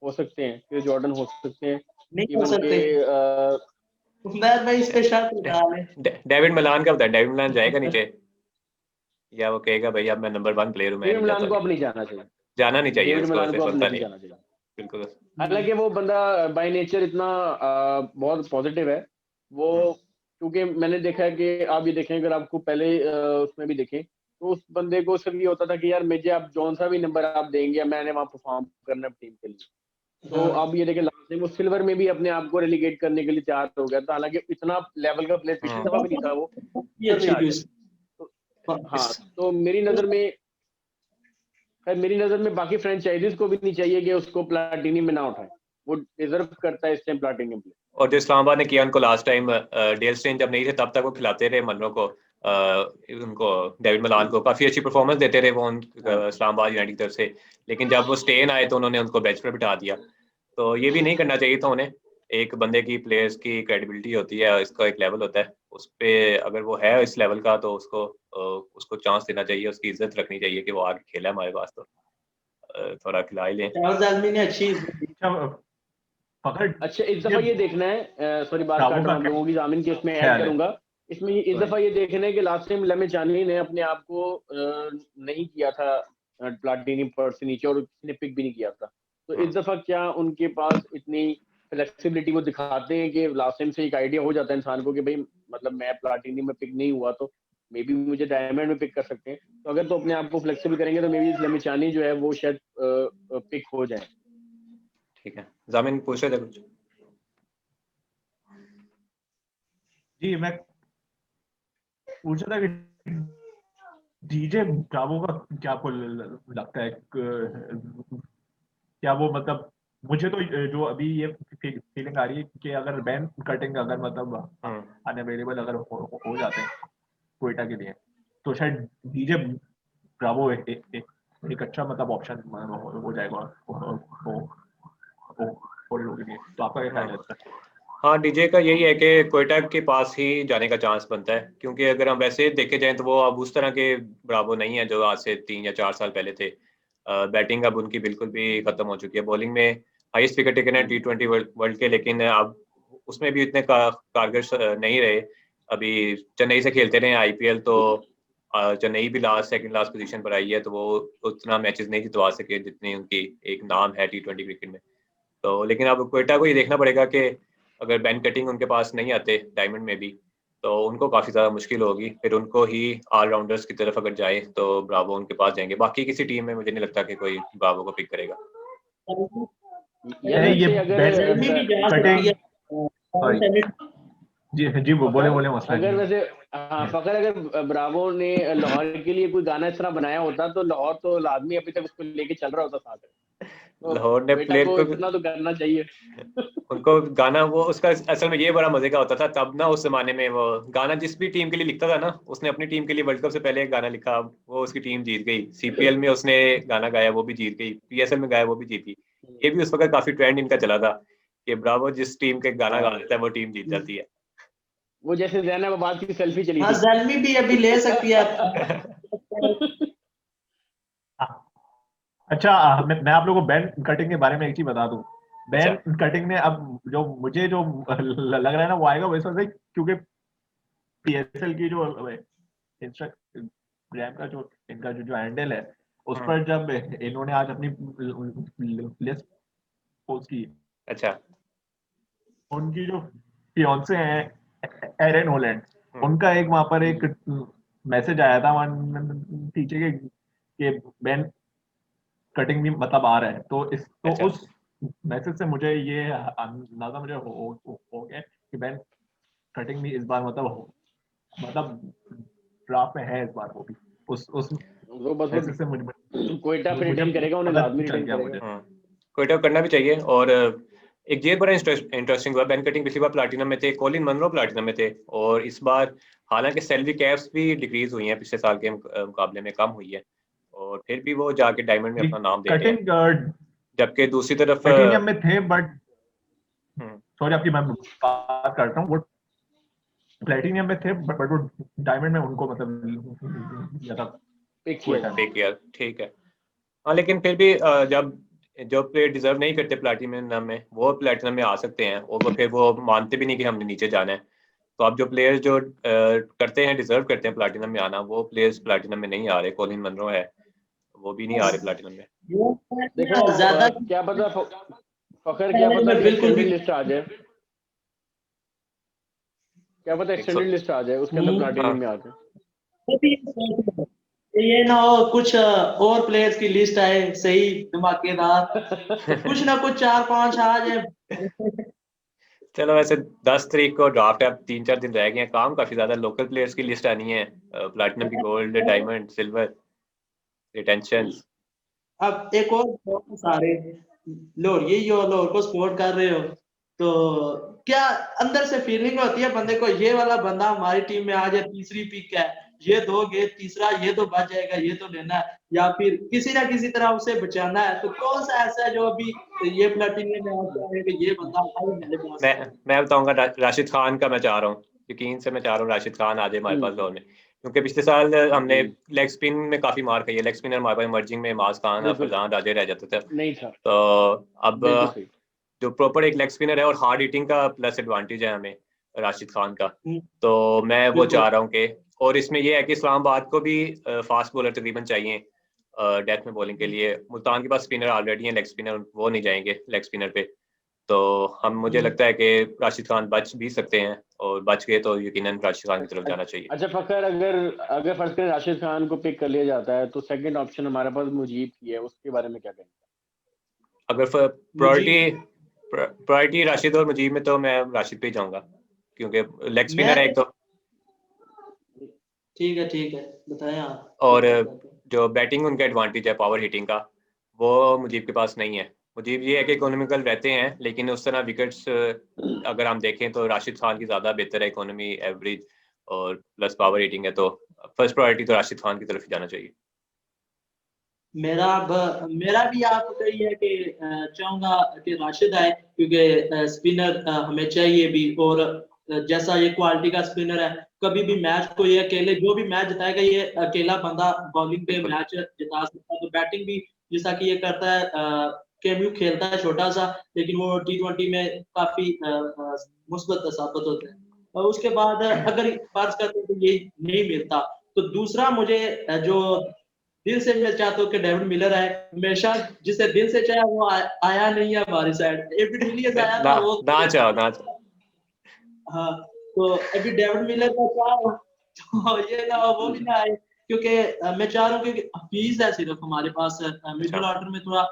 हो सकते हैं, क्रिस जॉर्डन हो सकते हैं नहीं हो इवन सकते। के मैं इस पे शर्त लगा ले। डेविड मिलान का बताया, डेविड मिलान जाएगा नीचे या वो कहेगा भाई अब मैं नंबर 1 प्लेयर हूँ, मैं डेविड नहीं मिलान जाता को अब नहीं, नहीं जाना चाहिए, जाना नहीं चाहिए डेविड उसको, मिलान ऐसे को अब बनता नहीं नहीं, जाना चाहिए। बिल्कुल। हालांकि वो बंदा बाय नेचर इतना बहुत पॉजिटिव है वो, क्योंकि मैंने देखा है कि आप ये देखें, अगर आपको पहले उसमें भी देखें तो उस बंदे को सिर्फ ये होता था कि यार मुझे आप जौन सा भी नंबर आप देंगे मैंने वहाँ परफॉर्म करना टीम के लिए। तो हाँ, अब ये देखें लास्ट टाइम वो सिल्वर में भी अपने आप को रेलीगेट करने के लिए तैयार हो गया था, हालांकि इतना लेवल का प्लेयर पिछली दफा भी नहीं था वो, ये सिल्वर में अच्छी आ थी गया। तो हाँ, तो मेरी नजर में बाकी फ्रेंचाइजीज को भी नहीं चाहिए कि उसको प्लाटिनियम में ना उठाए, वो डिजर्व करता है इस टाइम प्लाटिनियम पे। और जो इस्लामाबाद ने किया उनको लास्ट टाइम, डेल स्टेन जब नहीं थे तब तक वो खिलाते रहे मनरो को, उनको डेविड मिलान को काफी अच्छी परफॉर्मेंस देते रहे वो इस्लामाबाद यूनाइटेड की तरफ से, लेकिन जब वो स्टेन आए तो उन्होंने उनको बेंच पर बिठा दिया। तो ये भी नहीं करना चाहिए था उन्हें। एक बंदे की प्लेयर्स की क्रेडिबिलिटी होती है, इसका एक लेवल होता है, उस पे अगर वो है इस लेवल का तो उसको चांस देना चाहिए, उसकी इज्जत रखनी चाहिए कि वो आगे खेला हमारे पास, तो थोड़ा खिला ही लें। चार्ल्स आलमी ने अच्छी इज्जत दी। अच्छा इस दफा ये देखना है, सॉरी बात काट रहा हूँ, लोगों की जामिन के उसमें ऐड करूंगा, इसमें इस दफा ये देखना है कि लास्ट टाइम लमे चानी ने अपने आप को नहीं किया था प्लाटिनियम पर से नीचे और किसी ने पिक भी नहीं किया था, तो इस दफा क्या उनके पास इतनी फ्लेक्सिबिलिटी वो दिखाते हैं कि लास्ट टाइम से एक आइडिया हो जाता है इंसान को कि भाई मतलब मैं प्लाटिनियम में पिक नहीं हुआ तो मे बी मुझे डायमंड में पिक कर सकते हैं, तो अगर तो अपने आप को फ्लेक्सिबल करेंगे तो मे बी लमे चानी जो है वो शायद पिक हो जाए। ठीक है, जामिन पूछ रहे थे कुछ? जी मैं पूछ रहा था कि डीजे ब्रावो का क्या आपको लगता है, क्या वो मतलब, मुझे तो जो अभी ये फीलिंग आ रही है कि अगर बैन कटिंग अगर मतलब अनअवेलेबल अगर हो जाते हैं क्वेटा के लिए तो शायद डीजे ब्रावो एक अच्छा मतलब ऑप्शन हो जाएगा लोगों के लिए। तो आपका क्या ख्याल है इसका? हाँ, डीजे का यही है कि क्वेटा के पास ही जाने का चांस बनता है, क्योंकि अगर हम वैसे देखे जाएं तो वो अब उस तरह के ब्रावो नहीं है जो आज से 3 या 4 साल पहले थे। बैटिंग अब उनकी बिल्कुल भी खत्म हो चुकी है, बॉलिंग में हाईएस्ट विकेट टेकन है T20 वर्ल्ड के, लेकिन अब उसमें भी इतने कारगर नहीं रहे। अभी चेन्नई से खेलते रहे IPL, तो चेन्नई भी सेकंड लास्ट पोजीशन पर आई है, तो वो उतना मैचेस नहीं जितवा सके जितनी उनकी एक नाम है T20 क्रिकेट में। तो लेकिन अब क्वेटा को ये देखना पड़ेगा कि अगर बैन कटिंग उनके पास नहीं आते डायमंड में भी तो उनको काफी ज्यादा मुश्किल होगी, फिर उनको ही ऑलराउंडर्स की तरफ अगर जाए तो ब्रावो उनके पास जाएंगे, बाकी किसी टीम में मुझे नहीं लगता कि कोई ब्रावो को पिक करेगा। यार ये अगर भी जा सकती है। जी बोले मसला अगर वैसे हाँ फकर अगर ब्रावो ने लाहौर के लिए कोई गाना इस तरह बनाया होता तो लाहौर तो लाजमी अभी तक उसको लेके चल रहा होता साथ में, तो लाहौर ने बेटा प्लेयर को को इतना तो करना चाहिए। उनको गाना वो उसका असल में ये बड़ा मजे का होता था तब ना, उस जमाने में वो गाना जिस भी टीम के लिए लिखता था ना, उसने अपनी टीम के लिए वर्ल्ड कप से पहले एक गाना लिखा, वो उसकी टीम जीत गई। CPL में उसने गाना गाया, वो भी जीत गई। PSL में गाया, वो भी जीती। ये भी उस वक्त काफी ट्रेंड इनका चला था कि ब्रावो जिस टीम के गाना गा देता है वो टीम जीत जाती है। वो जैसे ज़ैनब अब्बास की सेल्फी चली हाँ थी। ज़ैनबी भी अभी ले सकती है। अच्छा मैं आप लोगों को बैन कटिंग के बारे में एक चीज बता दूं। बैन कटिंग में अब जो मुझे जो लग रहा है ना वो आएगा वैसा से, क्योंकि PSL की जो इंस्टाग्राम का जो इनका जो हैंडल है उस पर जब इन्होंने आज अपनी लिस्ट पोस्ट की, अच्छा, उनकी जो फियांसे हैं एरन हॉलैंड, उनका एक वहां पर एक मैसेज आया था पीछे के बैन कटिंग भी मतलब आ रहा है, तो अच्छा। उस मैसेज से मुझे ये अंदाजा मुझे हो गया कि बैन कटिंग भी इस बार मतलब ड्राफ्ट में है इस बार, वो भी उस वो बस मैसेज से मुझे कोयटा पे रिटेन करेगा, उन्हें लाजमी रिटेन करेगा। कोयटा करना भी चाहिए। और एक ये बड़ा इंटरेस्टिंग हुआ, बैन कटिंग पिछली बार प्लैटिनम में थे, कॉलिन मनरो प्लैटिनम में थे, और इस बार हालांकि सैलरी कैप्स भी डिक्रीज हुई हैं, पिछले साल के मुकाबले में कम हुई है, और फिर भी वो जाके डायमंड में अपना नाम दे रहे हैं। जबकि दूसरी तरफ प्लैटिनम में थे, बट सॉरी आपकी मैं बात करता हूँ, वो प्लेटिनियम में थे बट वो डायमंड में उनको मतलब ज्यादा पिक किया ठीक है, ठीक है। हाँ, लेकिन फिर भी जब जो प्लेयर डिजर्व नहीं करते प्लैटिनम में, वो प्लैटिनम में आ सकते हैं, और वो फिर वो मानते भी नहीं कि हमने नीचे जाना है। तो अब जो प्लेयर्स जो करते हैं, डिजर्व करते हैं प्लैटिनम में आना, वो प्लेयर्स प्लैटिनम में नहीं आ रहे। कॉलिन मनरो है, वो भी नहीं आ रहे प्लैटिनम में। देखो ज्यादा क्या पता फखर, क्या पता कि बिल्कुल एक्सटेंडेड भी लिस्ट आ जाए, क्या पता एक्सटेंडेड लिस्ट आ जाए, उसके अंदर प्लैटिनम में आ जाए। ये ना हो कुछ और प्लेयर्स की लिस्ट आए सही धमाकेदार, तो कुछ ना कुछ 4-5 आ जाए। चलो, वैसे 10 तारीख को ड्राफ्ट है, अब 3-4 दिन रह गए हैं, काम काफी ज्यादा। लोकल प्लेयर्स की लिस्ट आनी है, प्लैटिनम की, गोल्ड, डायमंड, सिल्वर, रिटेंशंस। अब एक और बहुत सारे लोग यही हो, लोग को सपोर्ट कर रहे हो, तो क्या अंदर से फीलिंग होती है बंदे को, ये वाला बंदा हमारी टीम में आ जाए, तीसरी पिक है, ये दोगे तीसरा, ये तो बच जाएगा, ये तो लेना है, या फिर किसी ना किसी तरह उसे बचाना है, तो कौन सा ऐसा है जो अभी ये प्लेटिनियम में आता है कि ये बंदा आए मेरे पास। मैं बताऊंगा, राशिद खान का मैं चाह रहा हूँ, यकीन से मैं चाह रहा हूँ राशिद खान आ जाए हमारे पास दौर में, क्योंकि पिछले साल हमने लेग स्पिन में काफी मार खाई है। लेग स्पिनर हमारे पास इमर्जिंग में मास खान और फरजान राजे रह जाते थे, नहीं था। तो अब बिल्कुल सही। जो प्रॉपर एक लेग स्पिनर है और हार्ड हिटिंग का प्लस एडवांटेज है हमें राशिद खान का, तो मैं वो बिल्कुल। चाह रहा हूँ कि, और इसमें ये है कि इस्लामाबाद को भी फास्ट बॉलर तकरीबन चाहिए डेथ में बॉलिंग के लिए। मुल्तान के पास स्पिनर ऑलरेडी हैं, लेग स्पिनर, वो नहीं जाएंगे लेग स्पिनर पे। तो हम, मुझे लगता है कि राशिद खान बच भी सकते हैं, और बच गए तो यकीनन राशिद खान की तरफ जाना चाहिए। अच्छा फखर, अगर अगर फर्ज करें राशिद खान को पिक कर लिया जाता है, तो सेकंड ऑप्शन हमारे पास मुजीब की है, उसके बारे में क्या कहेंगे? अगर प्रायोरिटी राशिद और मुजीब में, तो मैं राशिद पे ही जाऊंगा, क्योंकि लेग स्पिनर है एक तो, ठीक है बताएं आप। और जो बैटिंग उनका एडवांटेज है पावर हिटिंग का, वो मुजीब के पास नहीं है। मुजीब ये है कि इकोनॉमिकल रहते हैं, लेकिन उस तरह विकेट्स अगर हम देखें तो राशिद खान की ज़्यादा बेहतर है, इकोनॉमी, एवरेज और प्लस पावर हिटिंग है। तो फर्स्ट प्रायोरिटी तो राशिद खान की तरफ ही जाना चाहिए। मेरा भी आपका ही है कि चाहूंगा कि राशिद आए, क्योंकि स्पिनर हमें चाहिए भी, और जैसा ये क्वालिटी का स्पिनर है, कभी भी मैच को ये अकेले, जो भी मैच जिताएगा ये अकेला बंदा बॉलिंग पे बिल्कुल। मैच जिता सकता है। तो बैटिंग भी जैसा कि ये करता है, केम्यू खेलता है छोटा सा, लेकिन वो T20 में काफी मुस्बत साबित होता है। और उसके बाद अगर फर्ज करते हैं तो ये नहीं मिलता, तो दूसरा मुझे जो दिल से मैं चाहता हूँ कि डेविड मिलर आए, हमेशा जिसे दिल से चाहा वो आया नहीं है हमारी साइड। एबी डिविलियर्स आया था, वो ना चाहो। हाँ, तो अभी डेविड मिलर का क्या हो, तो ये ना वो भी ना आए, क्योंकि मैं चाह रहा हूँ कि हफीज है सिर्फ हमारे पास मिडिल ऑर्डर में, थोड़ा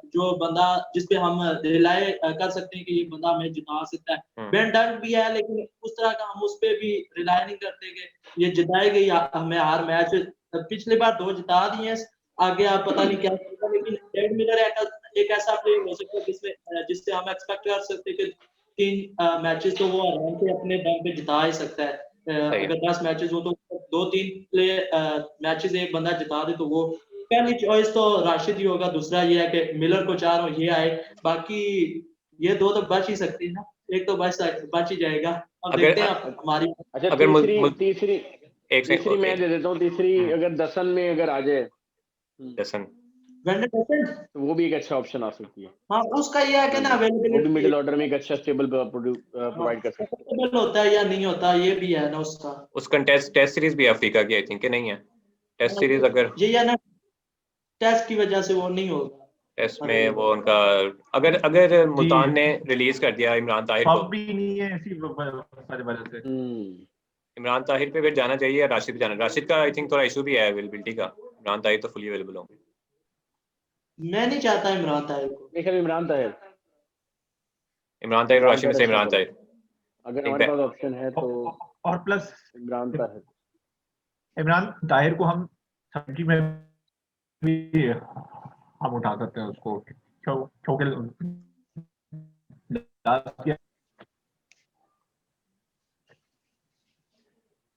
जो बंदा जिसपे हम रिलाय कर सकते हैं कि ये बंदा हमें जिता सकता है। बेन डंक भी है, लेकिन उस तरह का हम उस पे भी रिलाय नहीं करते कि ये जिताएगा हमें हर मैच। पिछली बार 2 जिता दिए, आगे आप पता नहीं क्या होगा, लेकिन डेविड मिलर एक ऐसा प्लेयर हो सकता है जिससे हम एक्सपेक्ट कर सकते हैं कि 3 मैचेस तो वो आराम से अपने दम पे जिता ही सकता है। अगर 10 मैचेस हो तो 2-3 मैचेस एक बंदा जिता दे, तो वो पहली चॉइस तो राशिद ही होगा। दूसरा ये है कि मिलर को चाह रहा हूँ ये आए, बाकी ये 2 तो बच ही सकते हैं ना, एक तो बच ही जाएगा। अब देखते हैं हमारी। अच्छा अगर तीसरी मैं दे देता हूँ, तीसरी अगर दसन में अगर आ जाए, दसन, तो वो भी एक अच्छा ऑप्शन आ सकती है। हाँ, उसका ये है कि ना वो भी अवेलेबिलिटी मिडिल ऑर्डर में एक अच्छा स्टेबल प्रोवाइड कर सकता है। होता है या नहीं होता, ये भी है ना उसका। उसका टेस्ट सीरीज भी अफ्रीका की आई थिंक कि नहीं है। टेस्ट सीरीज अगर ये है ना, टेस्ट की वजह से वो नहीं होगा टेस्ट में वो उनका, अगर मुल्तान जी ने रिलीज कर दिया इमरान ताहिर को, सब भी नहीं है ऐसी वजह से। इमरान ताहिर पे फिर जाना चाहिए या राशिद पे जाना। राशिद का आई थिंक थोड़ा इशू भी है अवेलेबिलिटी का, इमरान ताहिर तो फुली अवेलेबल होंगे। मैं नहीं चाहता इमरान ताहिर को। देखिए इमरान ताहिर और राशिद में से इमरान ताहिर, अगर हमारे पास ऑप्शन है तो, और प्लस इमरान ताहिर को हम सब्जी में भी हम उठा सकते हैं उसको, क्योंकि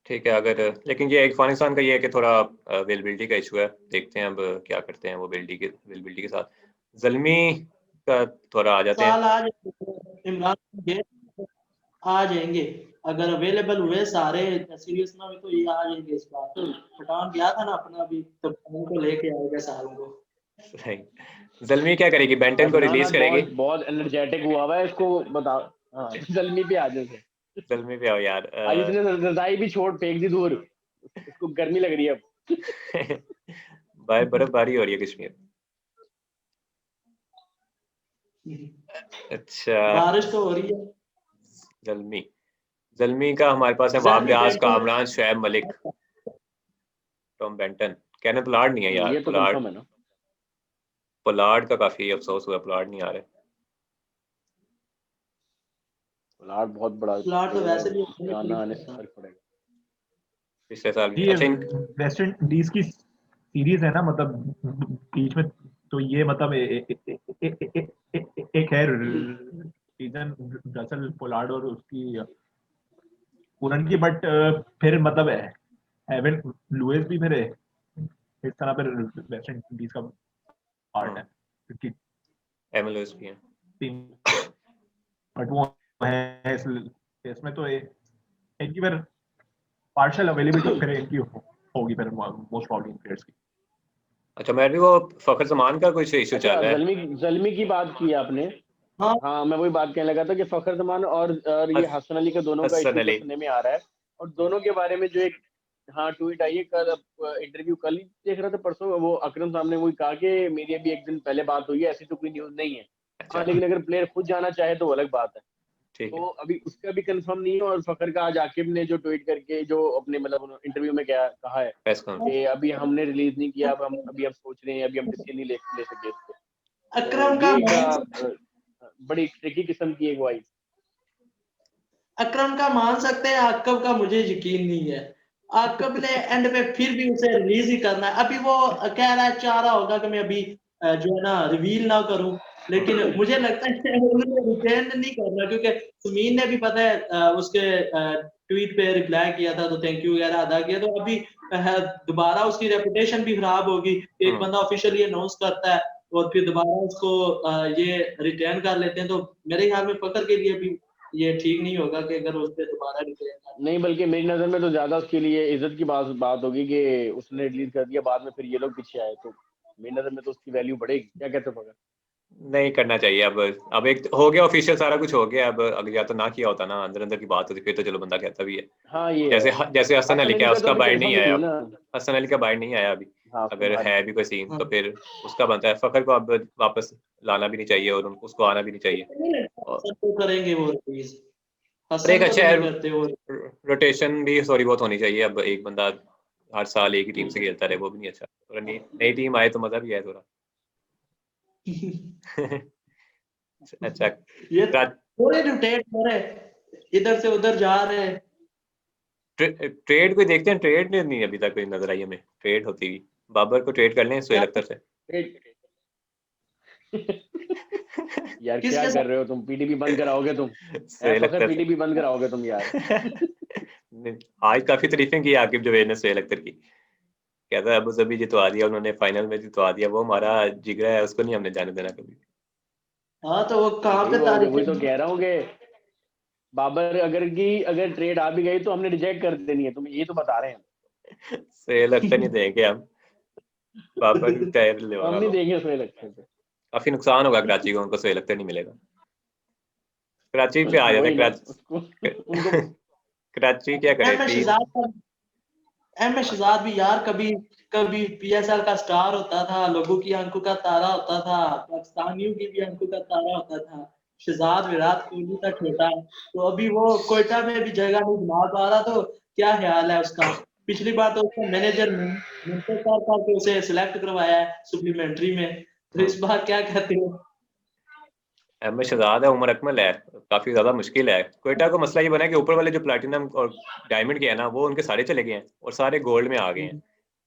ठीक है। अगर, लेकिन ये अफगानिस्तान का ये है कि थोड़ा अवेलेबिलिटी का इशू है, देखते हैं अब क्या करते हैं वो अवेलेबिलिटी के साथ। जल्मी का थोड़ा आ जाते हैं। साल आज इमरान आ जाएंगे, अगर अवेलेबल हुए सारे सीरियस ना हुए तो ये आ जाएंगे इस बार। पठान गया था ना अपना भी, तो पठान को लेके आएगा सारों को। सही। जल्मी क्या करेगी, बेंटन को अदनान रिलीज आज करेगी? बहुत बहुत एनर्जेटिक हुआ हुआ है, इसको बता। हाँ जल्मी पे आ जाए। जल्मी पे आओ यार। आज इसने रजाई भी छोड़ फेंक दी दूर, इसको गर्मी लग रही है अब। भाई बर्फबारी हो रही है कश्मीर। अच्छा। बारिश तो हो रही है। जल्मी जल्मी का हमारे पास है Zalmi Mamraj, Benton Kamran, Shoaib Malik, Tom Benton. Kenneth Pollard नहीं है यार। ये तो कंफर्म है ना। पोलार्ड का काफी अफसोस हुआ, पोलार्ड नहीं आ रहे। पोलार्ड बहुत बड़ा प्लाट तो प्लेयर है, वैसे भी उसके आना आने से फर्क पड़ेगा। पिछले साल भी ये अच्छा वेस्ट इंडीज की सीरीज है ना, मतलब बीच में, तो ये मतलब एक है रीजन रसल पोलार्ड और उसकी पूरन की, बट फिर मतलब एवन लुइस भी फिर इस तरह पर वेस्ट इंडीज का पार्ट है, क्योंकि एमएलएस भी है। टीम, बट वो है इसमें तो एक ही बार पार्शियल अवेलेबिलिटी फिर इनकी होगी फिर मोस्ट प्रॉब्ली प्लेयर्स की। अच्छा, मैं भी वो फखर जमान का कुछ इशू चल अच्छा रहा है। जल्मी की बात की आपने। हाँ हाँ मैं वही बात कहने लगा था कि फखर जमान और ये हसन अली का दोनों का हसन इशू अली। सुनने में आ रहा है, और दोनों के बारे में जो एक हाँ ट्वीट आई है कल, इंटरव्यू कल ही देख रहा था परसों, वो अकरम साहब ने वही कहा कि मेरी अभी एक दिन पहले बात हुई है, ऐसी तो कोई न्यूज नहीं है। अच्छा हाँ लेकिन अगर प्लेयर खुद जाना चाहे तो वो अलग बात है। ठीक तो है। अभी उसका भी कंफर्म नहीं है, और फखर का आज आकिब ने जो ट्वीट करके जो अपने मतलब इंटरव्यू में क्या कहा है प्रेस कॉन्फ्रेंस। कि अभी हमने रिलीज नहीं किया, अब हम सोच रहे हैं, अभी हम डिसीजन नहीं ले सके इस पे। तो अकरम का ये एक मान बड़ी ट्रिकी किस्म की एक वाइस। अकरम का मान सकते हैं, आकब का मुझे यकीन नहीं है। आकब ने एंड में फिर भी उसे रिलीज ही करना है। अभी वो कह रहा है, चाह रहा होगा कि मैं अभी जो है ना रिवील ना करूं, लेकिन मुझे लगता है उन्होंने रिटेन नहीं करना, क्योंकि सुमीन ने भी पता है उसके ट्वीट पे रिप्लाई किया था, तो थैंक यू वगैरह अदा किया। तो अभी दोबारा उसकी रेपुटेशन भी खराब होगी। एक बंदा ऑफिशियली अनाउंस करता है और फिर दोबारा उसको ये रिटर्न कर लेते हैं, तो मेरे ख्याल में फकर के लिए भी ये ठीक नहीं होगा कि अगर उस पे दोबारा रिप्लाई कर। नहीं बल्कि मेरी नजर में तो ज्यादा उसके लिए इज्जत की बात होगी कि उसने रिलीज कर दिया, बाद में फिर ये लोग पीछे आए, तो मेरी नजर में तो उसकी वैल्यू बढ़ेगी। क्या कहते हो? नहीं करना चाहिए। अब एक हो गया ऑफिशियल, सारा कुछ हो गया। अब अगर या तो ना किया होता ना, अंदर अंदर की बात होती, फिर तो चलो बंदा कहता भी है। हाँ ये जैसे है। जैसे हसन अली हसन क्या, अली का तो उसका अभी बाइट नहीं कंफर्म ही आया। नहीं ना। हसन अली का बाइट नहीं आया अभी। हाँ अगर है भी कोई सीन हाँ। तो फिर उसका बनता है। फखर को अब वापस लाना भी नहीं चाहिए और उसको आना भी नहीं चाहिए। नहीं लगता और हसन तो करेंगे वो रिलीज, एक हसन को अच्छा तो है, नहीं करते वो। रोटेशन भी थोड़ी बहुत होनी चाहिए। अब एक बंदा हर साल एक ही टीम से खेलता रहे, वो भी नहीं अच्छा। और नई टीम आए तो मजा भी आए थोड़ा। अच्छा। ये थोड़े रोटेट हो रहे, इधर से उधर जा रहे। ट्रेड कोई देखते हैं? ट्रेड नहीं अभी तक कोई नजर आई हमें ट्रेड होती हुई। बाबर को ट्रेड कर लें सुहेल अख्तर से। यार क्या किसके कर साथ? रहे हो तुम? पीटीपी बंद कराओगे तुम? सुहेल फखर अख्तर से। पीटीपी बंद कराओगे तुम यार? आज काफी तारीफें की आकिब जवेद ने सुहेल अख्तर की। कहता है अबू धाबी जितवा दिया उन्होंने, फाइनल में जितवा दिया, वो हमारा जिगरा है, उसको नहीं हमने जाने देना कभी। हाँ तो वो कहाँ भाई पे वही तो तारीफ। कह रहा हूँ कि बाबर अगर ट्रेड आ भी गई तो हमने रिजेक्ट कर देनी है, तुम ये तो बता रहे हैं। सुहेल अख्तर नहीं देंगे हम। बाबर की टायर हम लेवाना नहीं लो। देंगे उसमें लगता है। काफी नुकसान होगा कराची को, उनको सुहेल अख्तर नहीं मिलेगा। कराची पे आ जाते वही हैं। ना उसको उनको। कराची क्या करे एम ए टीम। शहजाद का, एम ए शहजाद भी यार कभी कभी पीएसएल का स्टार होता था, लोगों की आंखों का तारा होता था, पाकिस्तानियों की भी आंखों का तारा होता था। शहजाद विराट कोहली का छोटा है, तो अभी वो कोयटा में भी जगह नहीं बना पा रहा, तो क्या ख्याल है उसका? पिछली बार तो उसका मैनेजर मुंतजर था कि उसे सिलेक्ट करवाया है सप्लीमेंट्री में, तो इस बार क्या कहते हो? अहमद शहजाद है, उमर अकमल है, काफी ज्यादा मुश्किल है। क्वेटा को मसला ये बना है कि ऊपर वाले जो प्लैटिनम और डायमंड के है ना, वो उनके सारे चले गए हैं और सारे गोल्ड में आ गए हैं।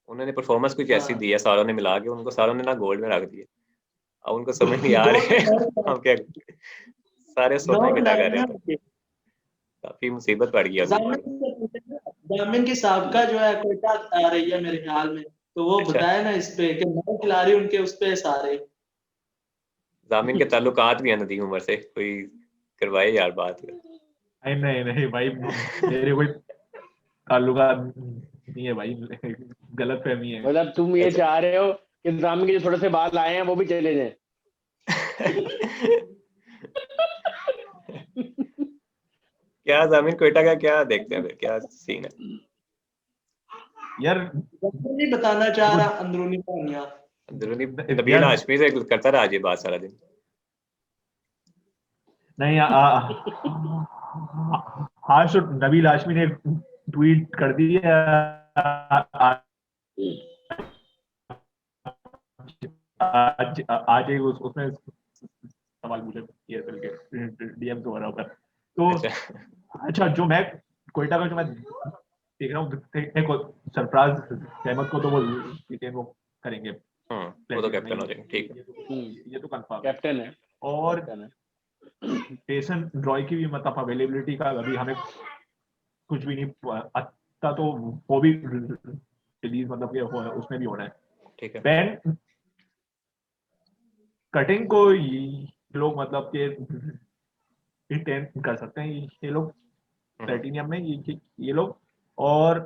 उन्होंने परफॉर्मेंस कुछ ऐसी हाँ दी है सारों ने मिला के, उनको सारों ने ना गोल्ड में रख दिया। अब उनको समझ नहीं आ दो रहे हम क्या, सारे नौ सोना इकट्ठा खिलाड़ी कर रहे ना हैं। तो काफी मुसीबत पड़ गई उनके ऊपर। जामिन की साबका जो है कोयटा आ रही है मेरे ख्याल में, तो वो अच्छा, बताए ना इस पे कि 9 खिलाड़ी उनके उस पे सारे। जामिन के ताल्लुकात भी हैं नदीम उमर से, कोई करवाए यार बात। नहीं नहीं नहीं भाई, मेरे कोई ताल्लुकात नहीं है भाई, गलत फहमी है। मतलब तुम ये चाह रहे हो कि जामिन के जो थोड़े से बाल आए हैं वो भी चले जाएं? क्या जामिन क्वेटा का क्या देखते हैं फिर, क्या सीन है? यार नहीं बताना चाह रहा अंदरूनी कहानियां। अंदरूनी नबील हाशमी से करता रहा ये बात सारा दिन। नहीं, आज तो नबील हाशमी ने ट्वीट कर दी है, आज आज ही उसमें सवाल पूछे PSL के DMs वगैरह पर। तो अच्छा, जो मैं कोयटा का जो मैं देख रहा हूँ, सरफराज अहमद को तो वो रिटेन वो करेंगे, वो तो कैप्टन हो जाएंगे, ठीक है, ये तो कंफर्म कैप्टन है। और कैप्टन है। पेसन रॉय की भी मतलब अवेलेबिलिटी का अभी हमें कुछ भी नहीं आता, तो वो भी रिलीज मतलब कि उसमें भी होना है। ठीक है। बैन कटिंग को ये लोग मतलब कि रिटेन कर सकते हैं ये लोग प्लेटिनियम में, ये लोग। और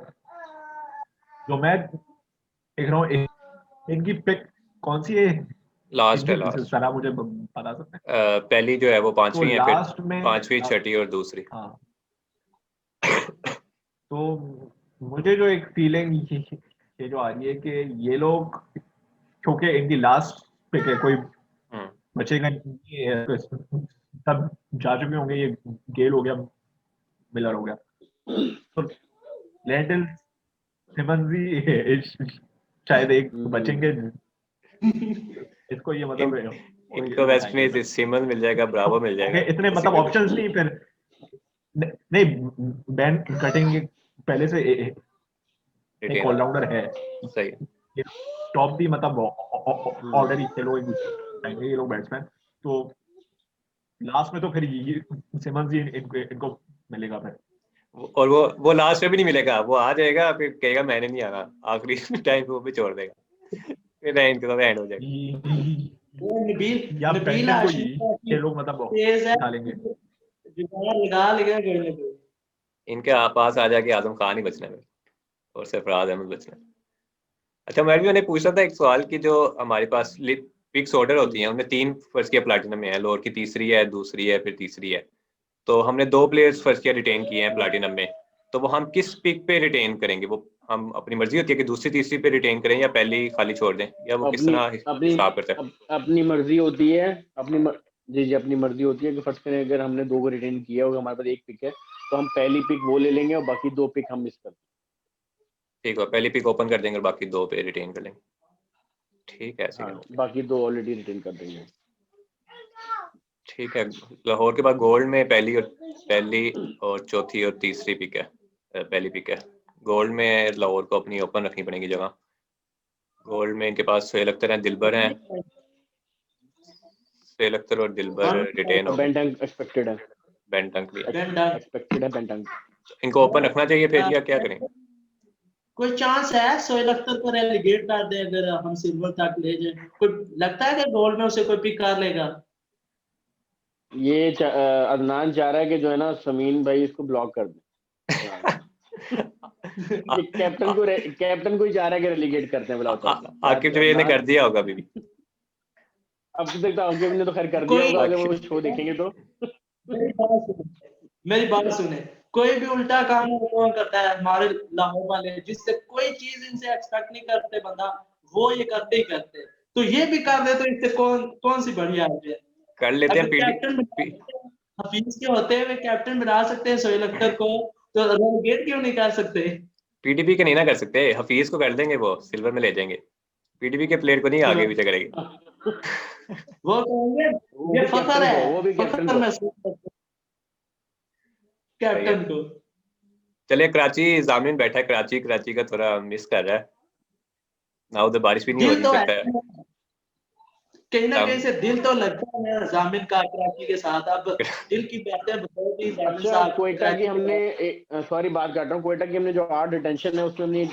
जो मैं देख रहा हूँ, इनकी पिक कौन सी है? लास्ट है, लास्ट सलाह मुझे बता सकते हैं? पहली जो है वो 5वीं है, लास्ट फिर में 5वीं, 6ठी और दूसरी। हाँ, तो मुझे जो एक फीलिंग ये जो आ रही है कि ये लोग, क्योंकि इनकी लास्ट पिक है, कोई बचेगा नहीं है, तो सब जा चुके होंगे, ये गेल हो गया, मिलर हो गया, तो लैंडल सिमंस भी शायद एक बचेंगे, इसको ये मतलब इनको वेस्ट में सिमन मिल जाएगा, ब्रावो मिल जाएगा, इतने मतलब ऑप्शंस नहीं, फिर नहीं बैन कटिंग पहले से एक ऑलराउंडर है, सही है। टॉप भी मतलब ऑर्डर ही ये लोग बैट्समैन, तो लास्ट में तो फिर ये सिमंस ही इनको मिलेगा फिर। और वो लास्ट में भी नहीं मिलेगा, वो आ जाएगा फिर कहेगा मैंने नहीं आना, आखिरी टाइम पे वो भी छोड़ देगा, फिर इनके साथ एंड हो जाएगा। या नबील ब्रैंडन को हाशमी ये लोग मतलब तेज है, उठा लेंगे। जुगाड़ लगा लेगा करने को। इनके पास आ जाके आजम खान ही बचना है और सरफराज अहमद बचना है। अच्छा, मैं भी उन्हें पूछ रहा था एक सवाल की, जो हमारे पास पिक्स ऑर्डर होती हैं, उनमें 3 फर्स्ट ईयर प्लैटिनम में है, लोअर की तीसरी है, दूसरी है, फिर तीसरी है। तो हमने 2 प्लेयर्स फर्स्ट ईयर रिटेन किए हैं प्लैटिनम में, तो वो हम किस पिक पे रिटेन करेंगे? वो हम अपनी मर्जी होती है कि दूसरी तीसरी पे रिटेन करें या पहली खाली छोड़ दें, या वो किस तरह हिसाब करते हैं? अपनी मर्जी होती है, जी अपनी मर्जी होती है कि फर्स्ट में अगर हमने 2 को रिटेन किया होगा, हमारे पास 1 पिक है, तो हम पहली पिक वो ले लेंगे और बाकी 2 पिक हम मिस कर देंगे। ठीक है, पहली पिक ओपन कर देंगे और बाकी 2 पे रिटेन कर लेंगे। ठीक है, ऐसे करते हैं। बाकी 2 ऑलरेडी रिटेन कर देंगे। ठीक है। लाहौर के बाद गोल्ड में पहली और चौथी और तीसरी पिक है, पहली पिक है। गोल्ड में लाहौर को अपनी ओपन रखनी पड़ेगी जगह। गोल्ड में इनके पास सोहेल अख्तर हैं, दिलबर हैं, सोहेल अख्तर और दिलबर रिटेन हो गए। बेंटंग एक्सपेक्टेड है, बेंटंक भी एक्सपेक्टेड है बेंटंग। इनको ओपन रखना चाहिए फिर, या क्या करें? कोई चांस है सोहेल अख्तर को रेलीगेट कर दे अगर हम सिल्वर तक ले जाए? कोई लगता है कि गोल्ड में उसे कोई पिक कर लेगा? ये अदनान चाह रहा है कि जो है ना समीन भाई इसको ब्लॉक कर दे। कैप्टन को ही चाह रहा है कि रेलीगेट करते हैं, बुलाओ। आकिब जवेद ने कर दिया होगा अभी भी। अब तक तो आकिब ने तो खैर कर दिया होगा, अगर वो शो देखेंगे तो। मेरी बात सुने, कोई भी उल्टा काम कौन करता है? हमारे लाहौर वाले, जिससे कोई चीज इनसे एक्सपेक्ट नहीं करते बंदा, वो ये करते ही करते, तो ये भी कर दे, तो इससे कौन सी बढ़िया है? कर लेते हैं। कैप्टन हफीज के होते हुए कैप्टन बना सकते हैं सोहेल अख्तर को, तो रेलीगेट क्यों नहीं कर सकते? पीडीपी के नहीं ना कर सकते, हफीज को कर देंगे, वो सिल्वर में ले जाएंगे। पीडीपी के प्लेयर को नहीं आगे पीछे करेंगे। वो कहेंगे ये फखर है, वो भी फखर महसूस करते कैप्टन को। चलिए, कराची जामिन बैठा है, कराची का थोड़ा मिस कर रहा है ना, उधर बारिश भी नहीं हो सकता है। कहीं ना कहीं से दिल तो लगता है मेरा जामिन का कराची के साथ। अब दिल की बातें बताओ कि जामिन साहब, कोयटा की हमने सॉरी बात कर रहा हूँ, कोयटा की हमने जो 8 डिटेंशन है उसमें हमने